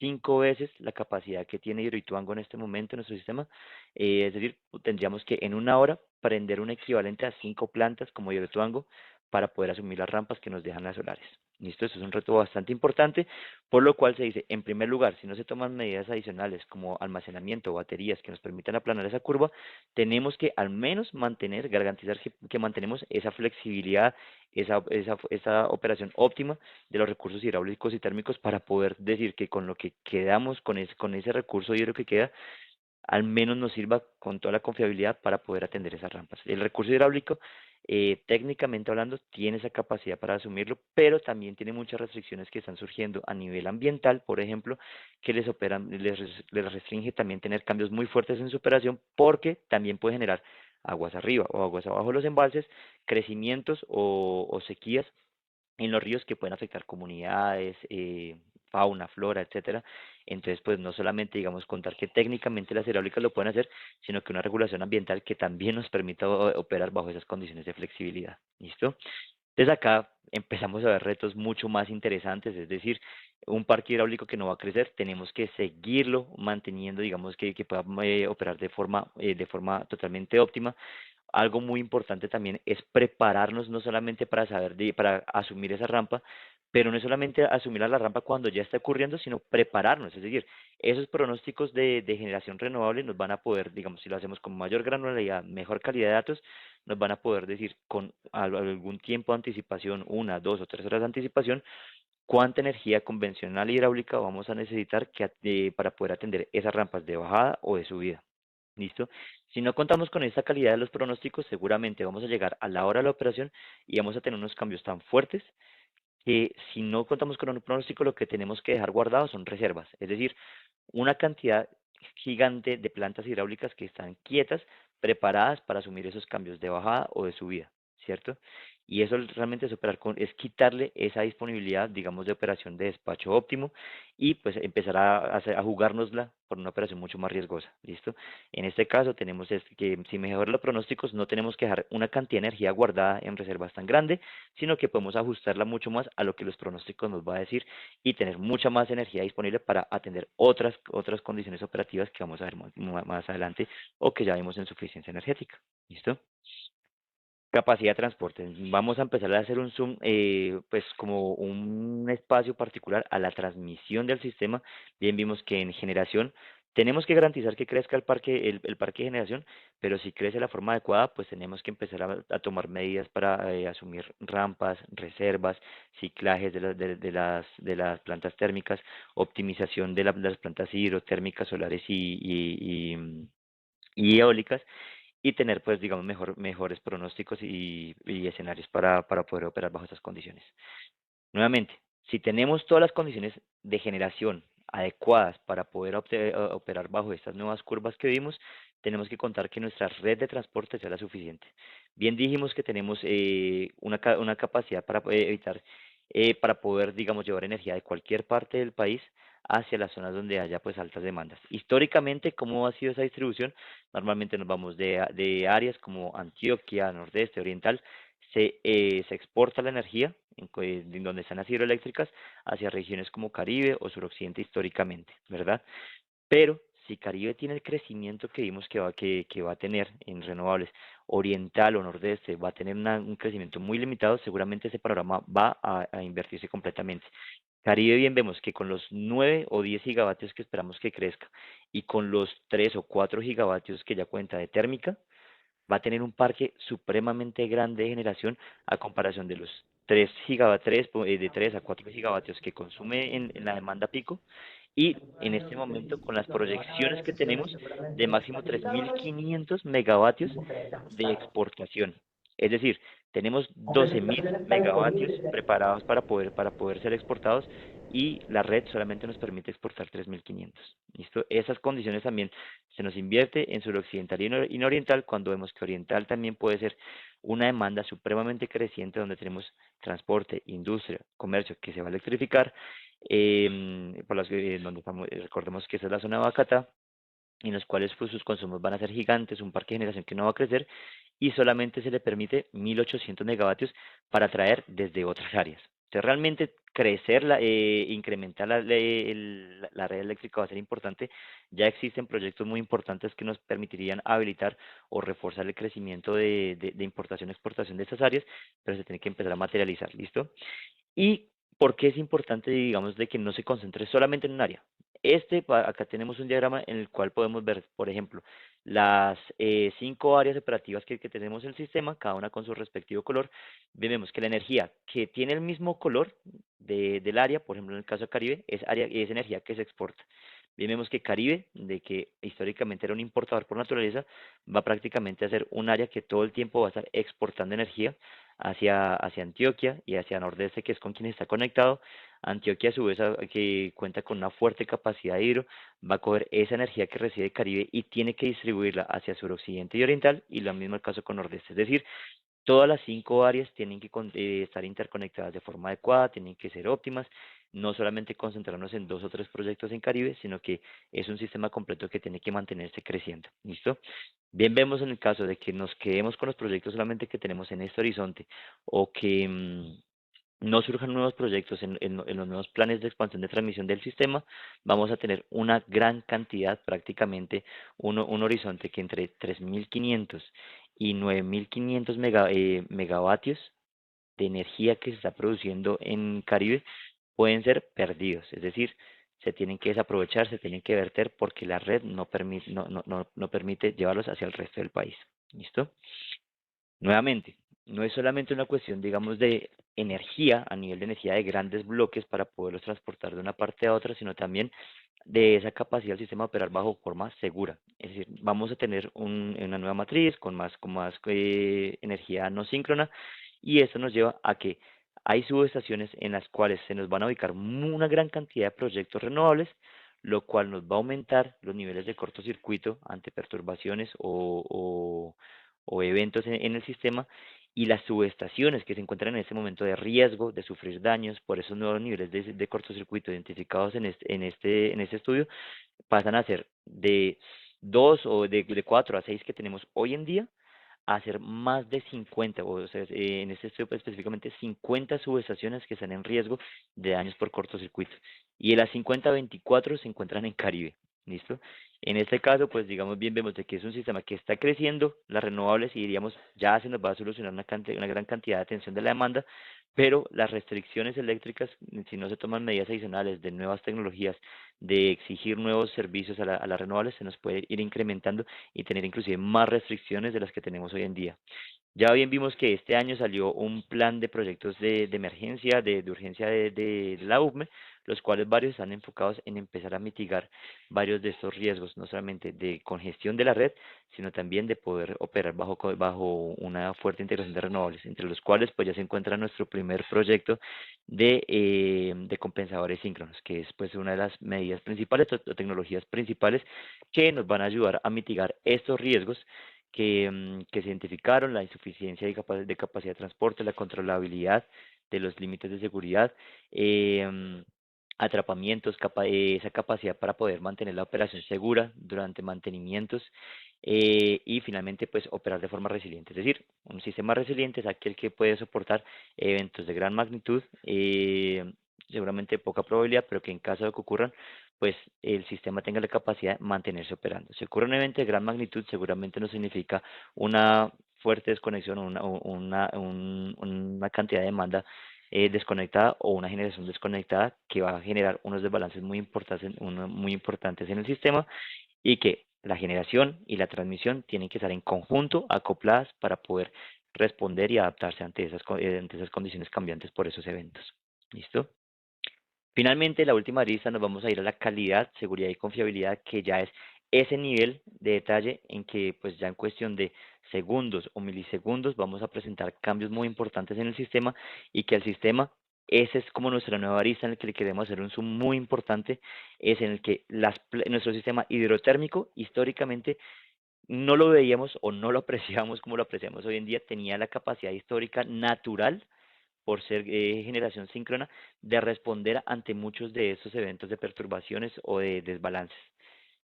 5 veces la capacidad que tiene Hidroituango en este momento en nuestro sistema. Es decir, tendríamos que en una hora prender un equivalente a 5 plantas como Hidroituango para poder asumir las rampas que nos dejan las solares. ¿Listo? Eso es un reto bastante importante, por lo cual se dice, en primer lugar, si no se toman medidas adicionales como almacenamiento o baterías que nos permitan aplanar esa curva, tenemos que al menos garantizar que mantenemos esa flexibilidad, esa operación óptima de los recursos hidráulicos y térmicos para poder decir que con lo que quedamos, con ese recurso hidro que queda, al menos nos sirva con toda la confiabilidad para poder atender esas rampas. El recurso hidráulico, técnicamente hablando, tiene esa capacidad para asumirlo, pero también tiene muchas restricciones que están surgiendo a nivel ambiental, por ejemplo, que les restringe también tener cambios muy fuertes en su operación, porque también puede generar aguas arriba o aguas abajo de los embalses, crecimientos o sequías en los ríos que pueden afectar comunidades, fauna, flora, etcétera. Entonces, pues no solamente, digamos, contar que técnicamente las hidráulicas lo pueden hacer, sino que una regulación ambiental que también nos permita operar bajo esas condiciones de flexibilidad. ¿Listo? Entonces acá empezamos a ver retos mucho más interesantes, es decir, un parque hidráulico que no va a crecer, tenemos que seguirlo manteniendo, digamos, que pueda operar de forma totalmente óptima. Algo muy importante también es prepararnos no solamente para para asumir esa rampa, pero no es solamente asumir la rampa cuando ya está ocurriendo, sino prepararnos. Es decir, esos pronósticos de generación renovable nos van a poder, digamos, si lo hacemos con mayor granularidad, mejor calidad de datos, nos van a poder decir con algún tiempo de anticipación, 1, 2 o 3 horas de anticipación, cuánta energía convencional e hidráulica vamos a necesitar para poder atender esas rampas de bajada o de subida. ¿Listo? Si no contamos con esta calidad de los pronósticos, seguramente vamos a llegar a la hora de la operación y vamos a tener unos cambios tan fuertes que si no contamos con un pronóstico, lo que tenemos que dejar guardado son reservas, es decir, una cantidad gigante de plantas hidráulicas que están quietas, preparadas para asumir esos cambios de bajada o de subida, ¿cierto? Y eso realmente es quitarle esa disponibilidad, digamos, de operación de despacho óptimo y pues empezar a jugárnosla por una operación mucho más riesgosa, ¿listo? En este caso tenemos que si mejor los pronósticos no tenemos que dejar una cantidad de energía guardada en reservas tan grande, sino que podemos ajustarla mucho más a lo que los pronósticos nos va a decir y tener mucha más energía disponible para atender otras condiciones operativas que vamos a ver más adelante o que ya vimos en suficiencia energética. ¿Listo? Capacidad de transporte. Vamos a empezar a hacer un zoom, pues como un espacio particular a la transmisión del sistema. Bien vimos que en generación tenemos que garantizar que crezca el parque de generación, pero si crece de la forma adecuada, pues tenemos que empezar a tomar medidas para asumir rampas, reservas, ciclajes de las plantas térmicas, optimización de las plantas hidrotérmicas, solares y eólicas y tener, pues, digamos, mejores pronósticos y escenarios para poder operar bajo esas condiciones. Nuevamente, si tenemos todas las condiciones de generación adecuadas para poder operar bajo estas nuevas curvas que vimos, tenemos que contar que nuestra red de transporte sea la suficiente. Bien dijimos que tenemos una capacidad para para poder, digamos, llevar energía de cualquier parte del país hacia las zonas donde haya pues altas demandas. Históricamente, ¿cómo ha sido esa distribución? Normalmente nos vamos de áreas como Antioquia, Nordeste, Oriental, se exporta la energía en donde están las hidroeléctricas hacia regiones como Caribe o suroccidente históricamente, ¿verdad? Pero si Caribe tiene el crecimiento que vimos que va a tener en renovables, oriental o nordeste va a tener un crecimiento muy limitado, seguramente ese panorama va a invertirse completamente. Caribe bien vemos que con los 9 o 10 gigavatios que esperamos que crezca y con los 3 o 4 gigavatios que ya cuenta de térmica, va a tener un parque supremamente grande de generación a comparación de los 3 a 4 gigavatios que consume en la demanda pico y en este momento con las proyecciones que tenemos de máximo 3.500 megavatios de exportación. Es decir, tenemos 12.000 megavatios preparados para poder ser exportados y la red solamente nos permite exportar 3.500. ¿Listo? Esas condiciones también se nos invierte en suroccidental y oriental cuando vemos que oriental también puede ser una demanda supremamente creciente donde tenemos transporte, industria, comercio que se va a electrificar, donde recordemos que esa es la zona de Bacatá, en los cuales pues sus consumos van a ser gigantes, un parque de generación que no va a crecer y solamente se le permite 1.800 megavatios para traer desde otras áreas. Entonces realmente crecer, incrementar la red eléctrica va a ser importante. Ya existen proyectos muy importantes que nos permitirían habilitar o reforzar el crecimiento de importación-exportación de estas áreas, pero se tiene que empezar a materializar, ¿listo? ¿Y por qué es importante, digamos, de que no se concentre solamente en un área? Acá tenemos un diagrama en el cual podemos ver, por ejemplo, las 5 áreas operativas que tenemos en el sistema, cada una con su respectivo color. Vemos que la energía que tiene el mismo color del área, por ejemplo, en el caso de Caribe, es energía que se exporta. Vemos que Caribe, de que históricamente era un importador por naturaleza, va prácticamente a ser un área que todo el tiempo va a estar exportando energía hacia Antioquia y hacia Nordeste, que es con quien está conectado. Antioquia, a su vez, que cuenta con una fuerte capacidad de hidro, va a coger esa energía que recibe Caribe y tiene que distribuirla hacia suroccidente y oriental, y lo mismo el caso con Nordeste. Es decir, todas las 5 áreas tienen que estar interconectadas de forma adecuada, tienen que ser óptimas, no solamente concentrarnos en 2 o 3 proyectos en Caribe, sino que es un sistema completo que tiene que mantenerse creciendo. ¿Listo? Bien vemos en el caso de que nos quedemos con los proyectos solamente que tenemos en este horizonte o que no surjan nuevos proyectos en los nuevos planes de expansión de transmisión del sistema, vamos a tener una gran cantidad, prácticamente un horizonte que entre 3.500 y 9.500 megavatios de energía que se está produciendo en Caribe pueden ser perdidos, es decir, se tienen que desaprovechar, se tienen que verter porque la red no permite llevarlos hacia el resto del país. ¿Listo? Nuevamente, no es solamente una cuestión, digamos, de energía, a nivel de energía de grandes bloques para poderlos transportar de una parte a otra, sino también de esa capacidad del sistema de operar bajo forma segura. Es decir, vamos a tener una nueva matriz con más energía no síncrona, y esto nos lleva a que hay subestaciones en las cuales se nos van a ubicar una gran cantidad de proyectos renovables, lo cual nos va a aumentar los niveles de cortocircuito ante perturbaciones o eventos en el sistema, y las subestaciones que se encuentran en este momento de riesgo de sufrir daños por esos nuevos niveles de cortocircuito identificados en este estudio pasan a ser de 2 o de 4 a 6 que tenemos hoy en día, a ser más de 50, o sea, en este estudio pues, específicamente 50 subestaciones que están en riesgo de daños por cortocircuito. Y de las 50, 24 se encuentran en Caribe. ¿Listo? En este caso, pues digamos bien, vemos de que es un sistema que está creciendo, las renovables, y diríamos, ya se nos va a solucionar una gran cantidad de atención de la demanda, pero las restricciones eléctricas, si no se toman medidas adicionales de nuevas tecnologías, de exigir nuevos servicios a las renovables, se nos puede ir incrementando y tener inclusive más restricciones de las que tenemos hoy en día. Ya bien vimos que este año salió un plan de proyectos de emergencia, de urgencia de la UVME, los cuales varios están enfocados en empezar a mitigar varios de estos riesgos, no solamente de congestión de la red, sino también de poder operar bajo una fuerte integración de renovables, entre los cuales pues ya se encuentra nuestro primer proyecto de compensadores síncronos, que es pues una de las medidas principales o tecnologías principales que nos van a ayudar a mitigar estos riesgos que se identificaron: la insuficiencia de capacidad de transporte, la controlabilidad de los límites de seguridad, em, atrapamientos, esa capacidad para poder mantener la operación segura durante mantenimientos, y finalmente pues operar de forma resiliente. Es decir, un sistema resiliente es aquel que puede soportar eventos de gran magnitud, seguramente de poca probabilidad, pero que en caso de que ocurran, pues el sistema tenga la capacidad de mantenerse operando. Si ocurre un evento de gran magnitud, seguramente no significa una fuerte desconexión o una cantidad de demanda desconectada, o una generación desconectada, que va a generar unos desbalances muy importantes en el sistema, y que la generación y la transmisión tienen que estar en conjunto, acopladas, para poder responder y adaptarse ante esas condiciones cambiantes por esos eventos. ¿Listo? Finalmente, la última lista, nos vamos a ir a la calidad, seguridad y confiabilidad, que ya es ese nivel de detalle en que pues ya en cuestión de segundos o milisegundos vamos a presentar cambios muy importantes en el sistema, y que el sistema, ese es como nuestra nueva arista en el que le queremos hacer un zoom muy importante, es en el que nuestro sistema hidrotérmico históricamente no lo veíamos o no lo apreciábamos como lo apreciamos hoy en día, tenía la capacidad histórica natural, por ser generación síncrona, de responder ante muchos de estos eventos de perturbaciones o de desbalances.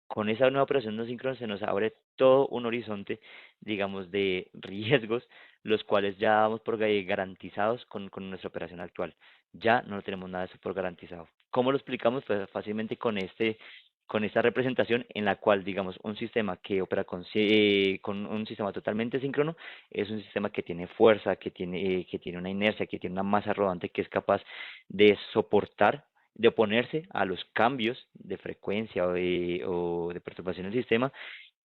Con esa nueva operación no síncrona se nos abre todo un horizonte, digamos, de riesgos, los cuales ya damos por garantizados con nuestra operación actual. Ya no tenemos nada de eso por garantizado. ¿Cómo lo explicamos? Pues fácilmente con esta representación, en la cual, digamos, un sistema que opera con un sistema totalmente síncrono es un sistema que tiene fuerza, que tiene una inercia, que tiene una masa rodante, que es capaz de soportar, de oponerse a los cambios de frecuencia o de perturbación del sistema,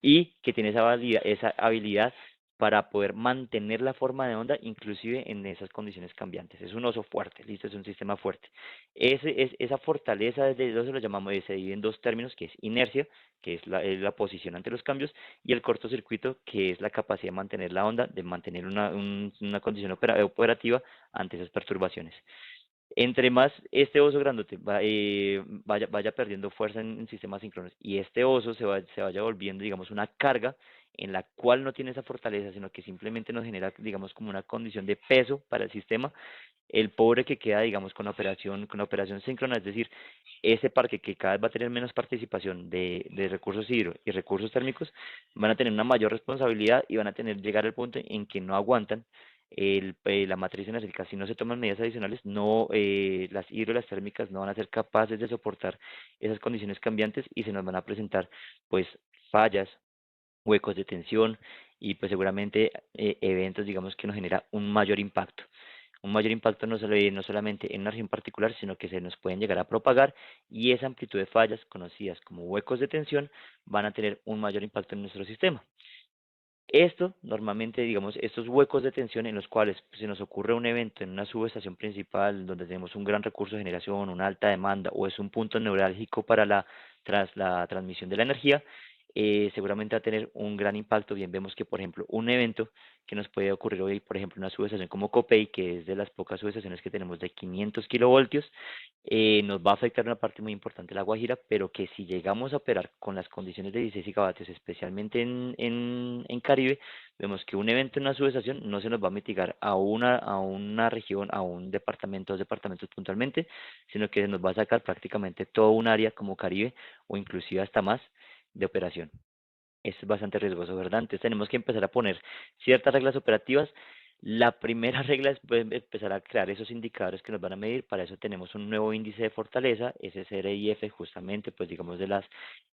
y que tiene esa habilidad para poder mantener la forma de onda inclusive en esas condiciones cambiantes. Es un oso fuerte, listo, es un sistema fuerte. Esa fortaleza, desde eso lo llamamos, se divide en dos términos, que es inercia, que es la posición ante los cambios, y el cortocircuito, que es la capacidad de mantener la onda, de mantener una condición operativa ante esas perturbaciones. Entre más este oso grandote vaya perdiendo fuerza en sistemas síncronos, y este oso se vaya volviendo, digamos, una carga en la cual no tiene esa fortaleza, sino que simplemente nos genera, digamos, como una condición de peso para el sistema, el pobre que queda, digamos, con la operación síncrona, es decir, ese parque que cada vez va a tener menos participación de recursos hidro y recursos térmicos, van a tener una mayor responsabilidad y van a llegar al punto en que no aguantan la matriz energética. Si no se toman medidas adicionales, no, las hidro y las térmicas no van a ser capaces de soportar esas condiciones cambiantes, y se nos van a presentar pues fallas, huecos de tensión, y pues seguramente eventos, digamos, que nos genera un mayor impacto. un mayor impacto no solamente en una región particular, sino que se nos pueden llegar a propagar y esa amplitud de fallas, conocidas como huecos de tensión, van a tener un mayor impacto en nuestro sistema. Esto, normalmente, digamos, estos huecos de tensión en los cuales se nos ocurre un evento en una subestación principal donde tenemos un gran recurso de generación, una alta demanda o es un punto neurálgico para la transmisión de la energía, seguramente va a tener un gran impacto. Bien, vemos que, por ejemplo, un evento que nos puede ocurrir hoy, por ejemplo, una subestación como Copey, que es de las pocas subestaciones que tenemos de 500 kilovoltios, nos va a afectar una parte muy importante de la Guajira, pero que si llegamos a operar con las condiciones de 16 gigavatios, especialmente en Caribe, vemos que un evento en una subestación no se nos va a mitigar a una región, a un departamento, dos departamentos puntualmente, sino que se nos va a sacar prácticamente todo un área como Caribe o inclusive hasta más de operación. Esto es bastante riesgoso, ¿verdad? Entonces tenemos que empezar a poner ciertas reglas operativas. La primera regla es pues, empezar a crear esos indicadores que nos van a medir. Para eso tenemos un nuevo índice de fortaleza, SSRIF, justamente, pues digamos de las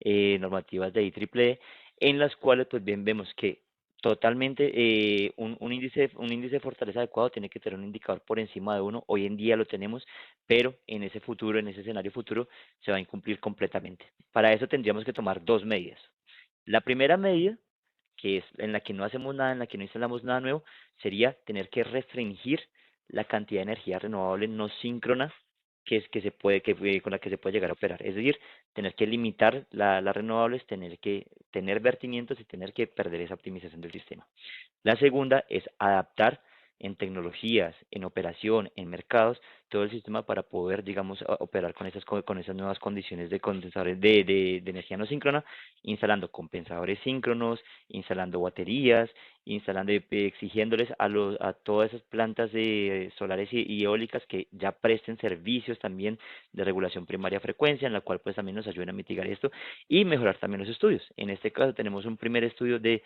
normativas de IEEE, en las cuales pues bien vemos que totalmente un índice de fortaleza adecuado tiene que tener un indicador por encima de uno. Hoy en día lo tenemos, pero en ese futuro, en ese escenario futuro, se va a incumplir completamente. Para eso tendríamos que tomar dos medidas. La primera medida, que es en la que no hacemos nada, en la que no instalamos nada nuevo, sería tener que restringir la cantidad de energía renovable no síncrona con la que se puede llegar a operar. Es decir, tener que limitar las renovables, tener que tener vertimientos y tener que perder esa optimización del sistema. La segunda es adaptar en tecnologías, en operación, en mercados, todo el sistema para poder, digamos, operar con esas nuevas condiciones de condensadores de energía no síncrona, instalando compensadores síncronos, instalando baterías, exigiéndoles a todas esas plantas de solares y eólicas que ya presten servicios también de regulación primaria frecuencia, en la cual pues también nos ayuden a mitigar esto y mejorar también los estudios. En este caso tenemos un primer estudio de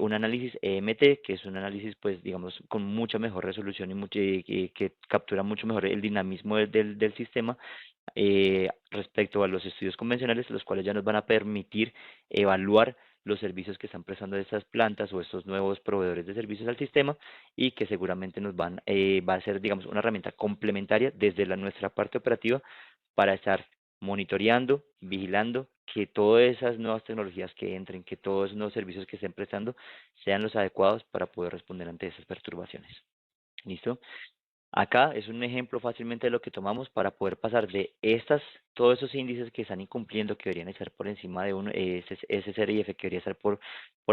un análisis EMT, que es un análisis, pues, digamos, con mucha mejor resolución que captura mucho mejor el dinamismo del sistema respecto a los estudios convencionales, los cuales ya nos van a permitir evaluar los servicios que están prestando estas plantas o estos nuevos proveedores de servicios al sistema y que seguramente va a ser, digamos, una herramienta complementaria desde nuestra parte operativa para estar monitoreando, vigilando que todas esas nuevas tecnologías que entren, que todos esos nuevos servicios que estén prestando sean los adecuados para poder responder ante esas perturbaciones. ¿Listo? Acá es un ejemplo fácilmente de lo que tomamos para poder pasar de todos esos índices que están incumpliendo, que deberían estar por encima de uno, ese CRIF que debería estar por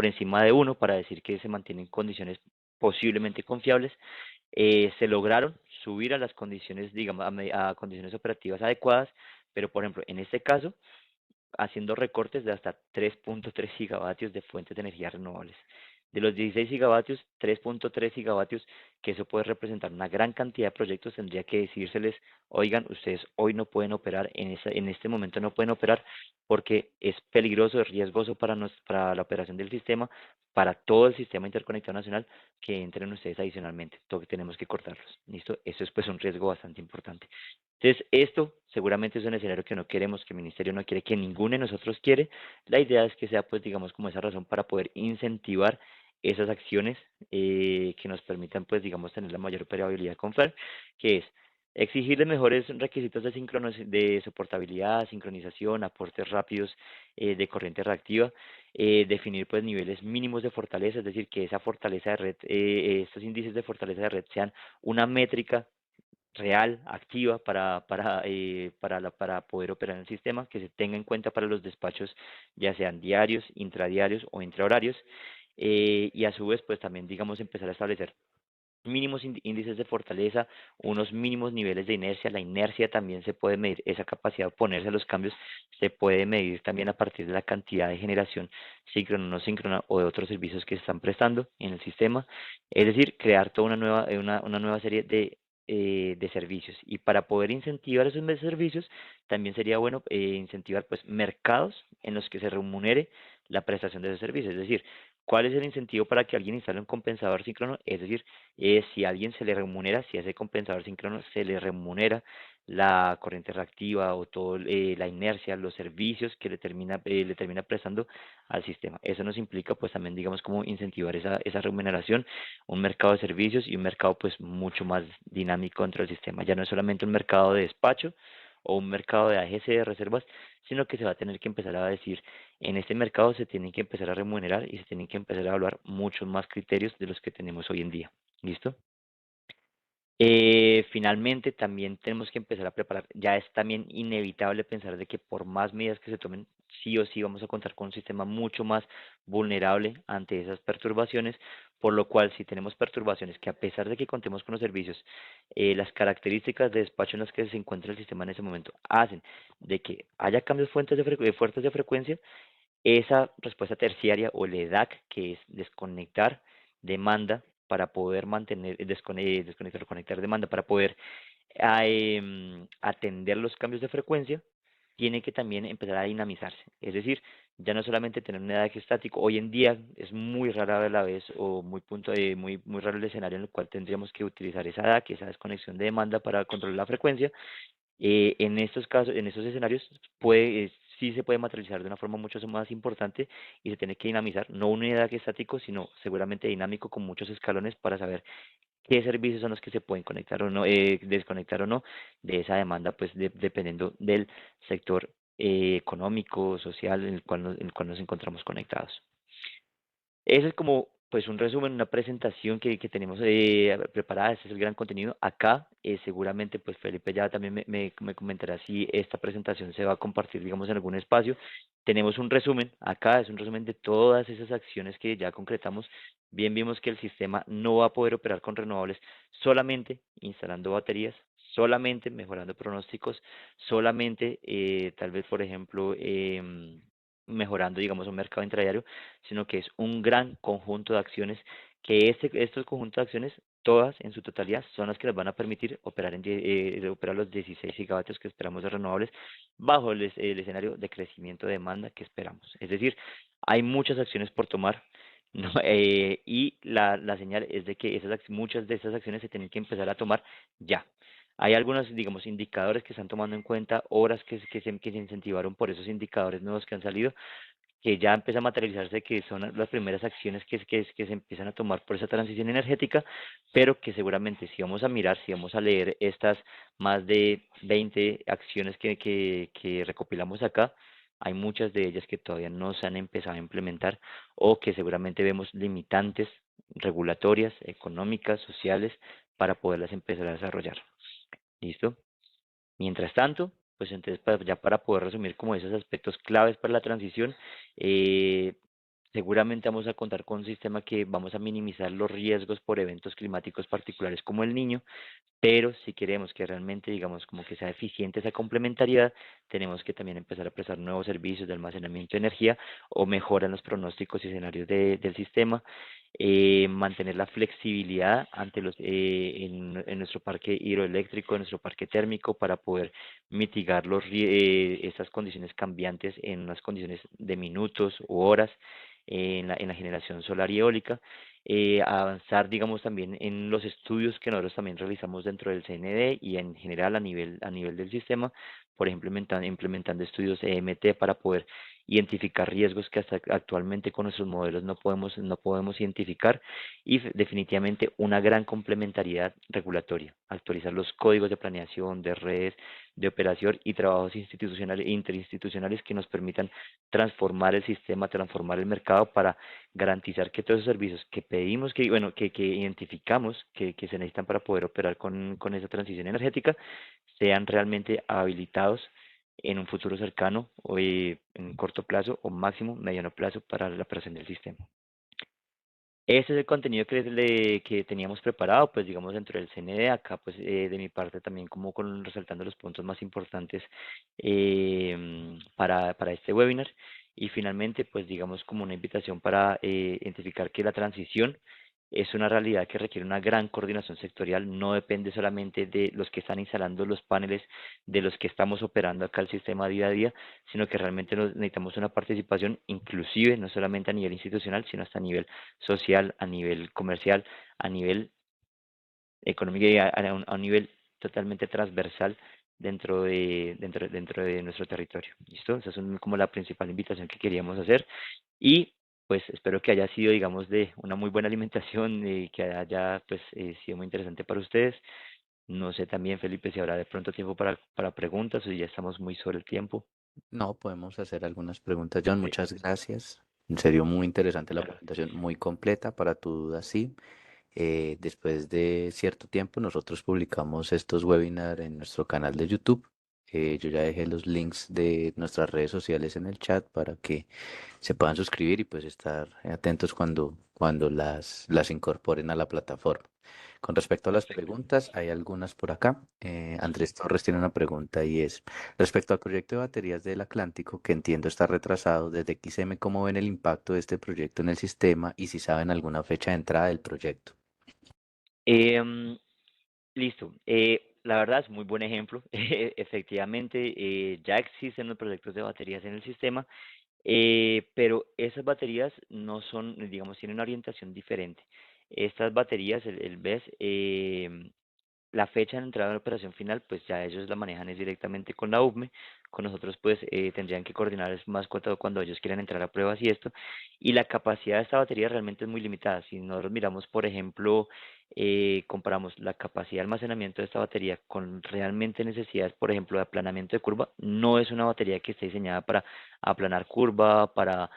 encima de uno para decir que se mantienen condiciones posiblemente confiables, se lograron subir a las condiciones, digamos, a condiciones operativas adecuadas, pero por ejemplo, en este caso, haciendo recortes de hasta 3.3 gigavatios de fuentes de energía renovables. De los 16 gigavatios, 3.3 gigavatios, que eso puede representar una gran cantidad de proyectos, tendría que decírseles, oigan, ustedes hoy no pueden operar, en este momento no pueden operar porque es peligroso, es riesgoso para la operación del sistema, para todo el sistema interconectado nacional, que entren ustedes adicionalmente, todo que tenemos que cortarlos. ¿Listo? Eso es pues un riesgo bastante importante. Entonces, esto seguramente es un escenario que no queremos, que el ministerio no quiere, que ninguno de nosotros quiere. La idea es que sea, pues, digamos, como esa razón para poder incentivar esas acciones que nos permitan, pues, digamos, tener la mayor operabilidad con FER, que es exigirle mejores requisitos de soportabilidad, sincronización, aportes rápidos de corriente reactiva, definir, pues, niveles mínimos de fortaleza, es decir, que esa fortaleza de red, estos índices de fortaleza de red sean una métrica real, activa para poder operar en el sistema, que se tenga en cuenta para los despachos, ya sean diarios, intradiarios o intrahorarios, y a su vez, pues también, digamos, empezar a establecer mínimos índices de fortaleza, unos mínimos niveles de inercia. La inercia también se puede medir, esa capacidad de oponerse a los cambios se puede medir también a partir de la cantidad de generación síncrona, no síncrona o de otros servicios que se están prestando en el sistema. Es decir, crear toda una nueva serie de servicios. Y para poder incentivar esos servicios, también sería bueno incentivar pues mercados en los que se remunere la prestación de esos servicios. Es decir, ¿cuál es el incentivo para que alguien instale un compensador síncrono? Es decir, si a alguien se le remunera, si a ese compensador síncrono se le remunera la corriente reactiva o toda la inercia, los servicios que le termina prestando al sistema. Eso nos implica pues también digamos como incentivar esa remuneración, un mercado de servicios y un mercado pues mucho más dinámico dentro del sistema. Ya no es solamente un mercado de despacho o un mercado de AGC de reservas, sino que se va a tener que empezar a decir, en este mercado se tienen que empezar a remunerar y se tienen que empezar a evaluar muchos más criterios de los que tenemos hoy en día. ¿Listo? Finalmente, también tenemos que empezar a preparar. Ya es también inevitable pensar de que por más medidas que se tomen, sí o sí vamos a contar con un sistema mucho más vulnerable ante esas perturbaciones, por lo cual si tenemos perturbaciones que a pesar de que contemos con los servicios, las características de despacho en las que se encuentra el sistema en ese momento hacen de que haya cambios fuertes de frecuencia, esa respuesta terciaria o el EDAC, que es desconectar demanda para poder mantener, desconectar o conectar demanda para poder atender los cambios de frecuencia, tiene que también empezar a dinamizarse. Es decir, ya no solamente tener un EDAC estático, hoy en día es muy rara la vez o muy raro el escenario en el cual tendríamos que utilizar esa EDAC, esa desconexión de demanda para controlar la frecuencia. En estos casos, en estos escenarios, sí se puede materializar de una forma mucho más importante y se tiene que dinamizar, no una unidad estático, sino seguramente dinámico con muchos escalones para saber qué servicios son los que se pueden conectar o no, desconectar o no de esa demanda, pues dependiendo del sector económico, social en el cual nos encontramos conectados. Ese es como pues un resumen, una presentación que tenemos preparada, ese es el gran contenido. Acá seguramente pues Felipe ya también me comentará si esta presentación se va a compartir digamos en algún espacio. Tenemos un resumen, acá es un resumen de todas esas acciones que ya concretamos. Bien vimos que el sistema no va a poder operar con renovables solamente instalando baterías, solamente mejorando pronósticos, solamente tal vez por ejemplo mejorando digamos un mercado intradiario, sino que es un gran conjunto de acciones que estos conjuntos de acciones, todas en su totalidad, son las que nos van a permitir operar, operar los 16 gigavatios que esperamos de renovables bajo el escenario de crecimiento de demanda que esperamos. Es decir, hay muchas acciones por tomar. ¿No? Y la señal es de que muchas de esas acciones se tienen que empezar a tomar ya. Hay algunos, digamos, indicadores que están tomando en cuenta, horas que se incentivaron por esos indicadores nuevos que han salido, que ya empieza a materializarse, que son las primeras acciones que se empiezan a tomar por esa transición energética, pero que seguramente si vamos a mirar, si vamos a leer estas más de 20 acciones que recopilamos acá, hay muchas de ellas que todavía no se han empezado a implementar o que seguramente vemos limitantes regulatorias, económicas, sociales, para poderlas empezar a desarrollar. ¿Listo? Mientras tanto, pues entonces ya para poder resumir como esos aspectos claves para la transición, eh, seguramente vamos a contar con un sistema que vamos a minimizar los riesgos por eventos climáticos particulares como el Niño, pero si queremos que realmente, digamos, como que sea eficiente esa complementariedad, tenemos que también empezar a prestar nuevos servicios de almacenamiento de energía o mejoran los pronósticos y escenarios del sistema, mantener la flexibilidad ante en nuestro parque hidroeléctrico, en nuestro parque térmico, para poder mitigar estas condiciones cambiantes en unas condiciones de minutos u horas en la generación solar y eólica, avanzar, digamos, también en los estudios que nosotros también realizamos dentro del CND y en general a nivel del sistema, por ejemplo, implementando estudios EMT para poder identificar riesgos que hasta actualmente con nuestros modelos no podemos identificar y definitivamente una gran complementariedad regulatoria, actualizar los códigos de planeación, de redes, de operación y trabajos institucionales e interinstitucionales que nos permitan transformar el sistema, transformar el mercado para garantizar que todos esos servicios que pedimos, que identificamos que se necesitan para poder operar con esa transición energética, sean realmente habilitados en un futuro cercano o en corto plazo o máximo mediano plazo para la operación del sistema. Ese es el contenido que teníamos preparado, pues digamos dentro del CND, acá pues de mi parte también como resaltando los puntos más importantes para este webinar y finalmente pues digamos como una invitación para identificar que la transición es una realidad que requiere una gran coordinación sectorial, no depende solamente de los que están instalando los paneles, de los que estamos operando acá el sistema día a día, sino que realmente necesitamos una participación inclusive, no solamente a nivel institucional, sino hasta a nivel social, a nivel comercial, a nivel económico y a un nivel totalmente transversal dentro de nuestro territorio. ¿Listo? Esa es como la principal invitación que queríamos hacer. Y pues espero que haya sido, digamos, de una muy buena alimentación y que haya pues sido muy interesante para ustedes. No sé también, Felipe, si habrá de pronto tiempo para preguntas o si ya estamos muy sobre el tiempo. No, podemos hacer algunas preguntas. John, Sí, muchas gracias. En serio, muy interesante la claro. presentación, muy completa para tu duda, sí. Después de cierto tiempo, nosotros publicamos estos webinars en nuestro canal de YouTube. Yo ya dejé los links de nuestras redes sociales en el chat para que se puedan suscribir y pues estar atentos cuando las incorporen a la plataforma. Con respecto a las Perfecto. preguntas, hay algunas por acá. Andrés Torres tiene una pregunta y es, respecto al proyecto de baterías del Atlántico, que entiendo está retrasado, desde XM, ¿cómo ven el impacto de este proyecto en el sistema y si saben alguna fecha de entrada del proyecto? Em, Listo. La verdad es muy buen ejemplo. Efectivamente, ya existen los proyectos de baterías en el sistema, pero esas baterías no son, digamos, tienen una orientación diferente. Estas baterías, el BES, la fecha de entrada de operación final, pues ya ellos la manejan es directamente con la UVME. Con nosotros, pues tendrían que coordinar es más cuando ellos quieran entrar a pruebas y esto. Y la capacidad de esta batería realmente es muy limitada. Si nosotros miramos, por ejemplo, comparamos la capacidad de almacenamiento de esta batería con realmente necesidades, por ejemplo, de aplanamiento de curva, no es una batería que esté diseñada para aplanar curva, para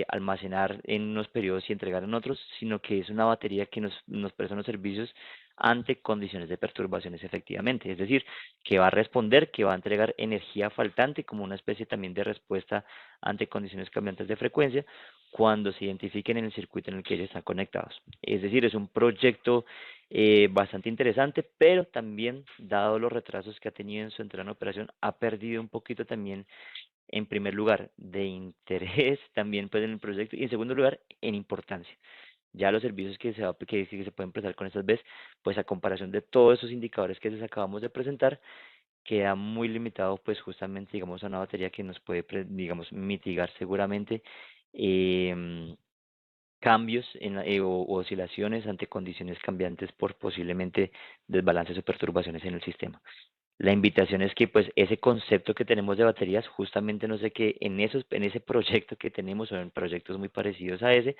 almacenar en unos periodos y entregar en otros, sino que es una batería que nos presta unos servicios ante condiciones de perturbaciones efectivamente, es decir, que va a responder, que va a entregar energía faltante como una especie también de respuesta ante condiciones cambiantes de frecuencia cuando se identifiquen en el circuito en el que ellos están conectados. Es decir, es un proyecto bastante interesante, pero también, dado los retrasos que ha tenido en su entrada en operación, ha perdido un poquito también, en primer lugar, de interés también pues, en el proyecto y en segundo lugar, en importancia. Ya los servicios que se pueden prestar con estas BES, pues a comparación de todos esos indicadores que les acabamos de presentar, queda muy limitado, pues justamente, digamos, a una batería que nos puede, digamos, mitigar seguramente em, cambios o oscilaciones ante condiciones cambiantes por posiblemente desbalances o perturbaciones en el sistema. La invitación es que pues ese concepto que tenemos de baterías, justamente no sé qué en ese proyecto que tenemos o en proyectos muy parecidos a ese,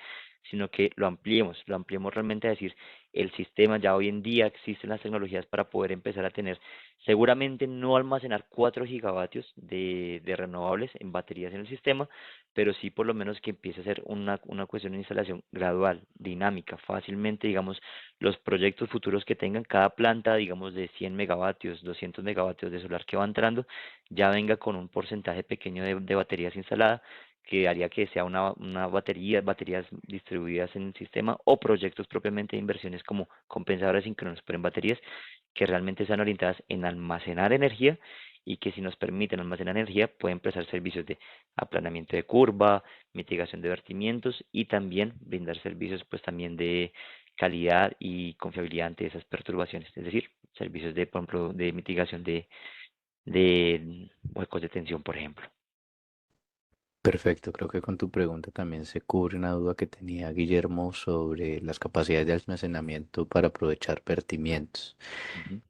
sino que lo ampliemos realmente a decir, el sistema ya hoy en día existen las tecnologías para poder empezar a tener, seguramente no almacenar 4 gigavatios de renovables en baterías en el sistema, pero sí por lo menos que empiece a ser una cuestión de instalación gradual, dinámica, fácilmente, digamos, los proyectos futuros que tengan cada planta, digamos, de 100 megavatios, 200 megavatios de solar que va entrando, ya venga con un porcentaje pequeño de baterías instalada, que haría que sea una baterías distribuidas en el sistema o proyectos propiamente de inversiones como compensadores síncronos, pero en baterías que realmente sean orientadas en almacenar energía y que si nos permiten almacenar energía pueden prestar servicios de aplanamiento de curva, mitigación de vertimientos y también brindar servicios pues también de calidad y confiabilidad ante esas perturbaciones, es decir, servicios de, por ejemplo, de mitigación de huecos de tensión, por ejemplo. Perfecto, creo que con tu pregunta también se cubre una duda que tenía Guillermo sobre las capacidades de almacenamiento para aprovechar vertimientos. Ujú.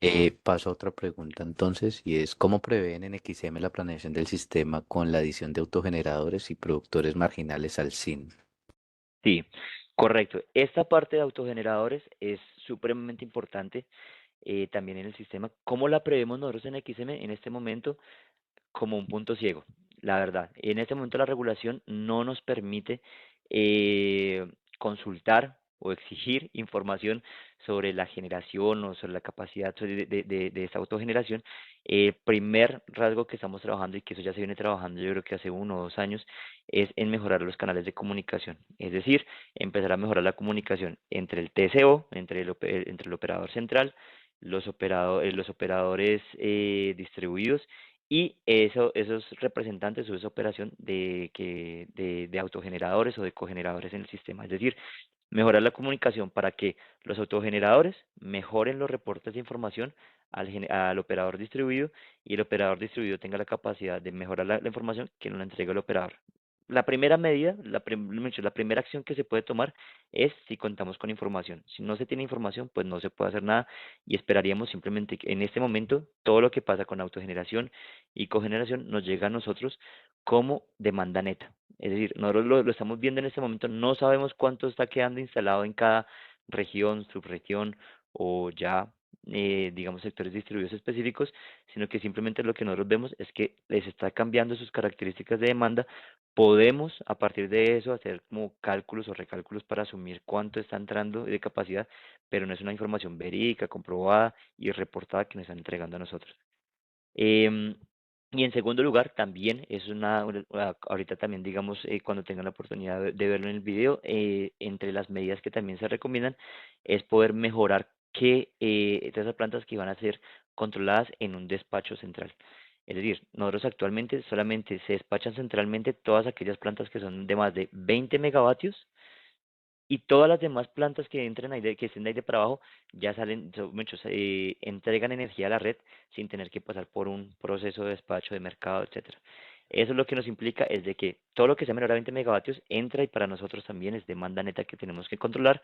Paso a otra pregunta entonces, y es ¿cómo prevén en XM la planeación del sistema con la adición de autogeneradores y productores marginales al SIN? Sí, correcto. Esta parte de autogeneradores es supremamente importante también en el sistema. ¿Cómo la prevemos nosotros en XM en este momento? Como un punto ciego, la verdad. En este momento la regulación no nos permite consultar o exigir información sobre la generación o sobre la capacidad de esta autogeneración. Primer rasgo que estamos trabajando y que eso ya se viene trabajando yo creo que hace 1 o 2 años es en mejorar los canales de comunicación. Es decir, empezar a mejorar la comunicación entre el TCO, entre el operador central, los operadores distribuidos y esos representantes o esa operación de autogeneradores o de cogeneradores en el sistema. Es decir, mejorar la comunicación para que los autogeneradores mejoren los reportes de información al operador distribuido y el operador distribuido tenga la capacidad de mejorar la información que nos la entrega el operador. la primera medida, la primera acción que se puede tomar es si contamos con información. Si no se tiene información, pues no se puede hacer nada y esperaríamos simplemente que en este momento todo lo que pasa con autogeneración y cogeneración nos llega a nosotros como demanda neta. Es decir, nosotros lo estamos viendo en este momento, no sabemos cuánto está quedando instalado en cada región, subregión o ya, digamos, sectores distribuidos específicos, sino que simplemente lo que nosotros vemos es que les está cambiando sus características de demanda. Podemos a partir de eso hacer como cálculos o recálculos para asumir cuánto está entrando de capacidad, pero no es una información verídica, comprobada y reportada que nos están entregando a nosotros. Em, y en segundo lugar, también es ahorita también, digamos, cuando tengan la oportunidad de verlo en el video, entre las medidas que también se recomiendan es poder mejorar que todas esas plantas que van a ser controladas en un despacho central. Es decir, nosotros actualmente solamente se despachan centralmente todas aquellas plantas que son de más de 20 megavatios y todas las demás plantas que entren ahí, que estén de ahí de para abajo, ya salen, muchos, entregan energía a la red sin tener que pasar por un proceso de despacho de mercado, etcétera. Eso lo que nos implica es de que todo lo que sea menor a 20 megavatios entra y para nosotros también es demanda neta que tenemos que controlar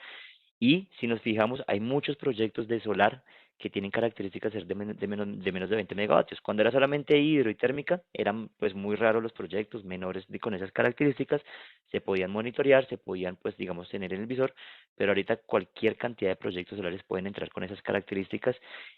y si nos fijamos, hay muchos proyectos de solar que tienen características de ser de menos de 20 megavatios. Cuando era solamente hidro y térmica, eran pues muy raros los proyectos menores con esas características, se podían monitorear, se podían pues digamos tener en el visor, pero ahorita cualquier cantidad de proyectos solares pueden entrar con esas características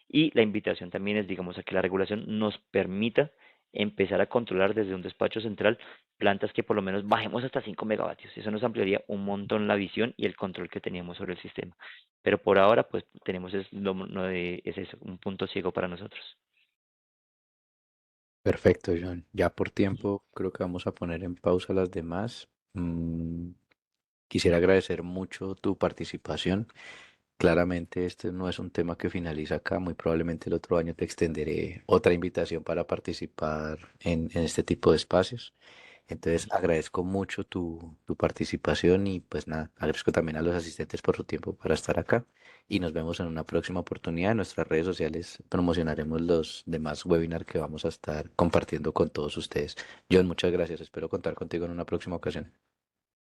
y la invitación también es digamos a que la regulación nos permita empezar a controlar desde un despacho central plantas que por lo menos bajemos hasta 5 megavatios. Eso nos ampliaría un montón la visión y el control que teníamos sobre el sistema. Pero por ahora, pues tenemos es eso, un punto ciego para nosotros. Perfecto, John. Ya por tiempo creo que vamos a poner en pausa las demás. Quisiera agradecer mucho tu participación. Claramente este no es un tema que finaliza acá. Muy probablemente el otro año te extenderé otra invitación para participar en este tipo de espacios. Entonces agradezco mucho tu participación y pues nada, agradezco también a los asistentes por su tiempo para estar acá y nos vemos en una próxima oportunidad. En nuestras redes sociales promocionaremos los demás webinars que vamos a estar compartiendo con todos ustedes. John, muchas gracias. Espero contar contigo en una próxima ocasión.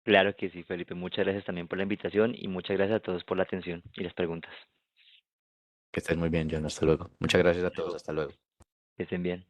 Claro que sí, Felipe. Muchas gracias también por la invitación y muchas gracias a todos por la atención y las preguntas. Que estés muy bien, John. Hasta luego. Muchas gracias a Hasta todos. luego. Hasta luego. Que estén bien.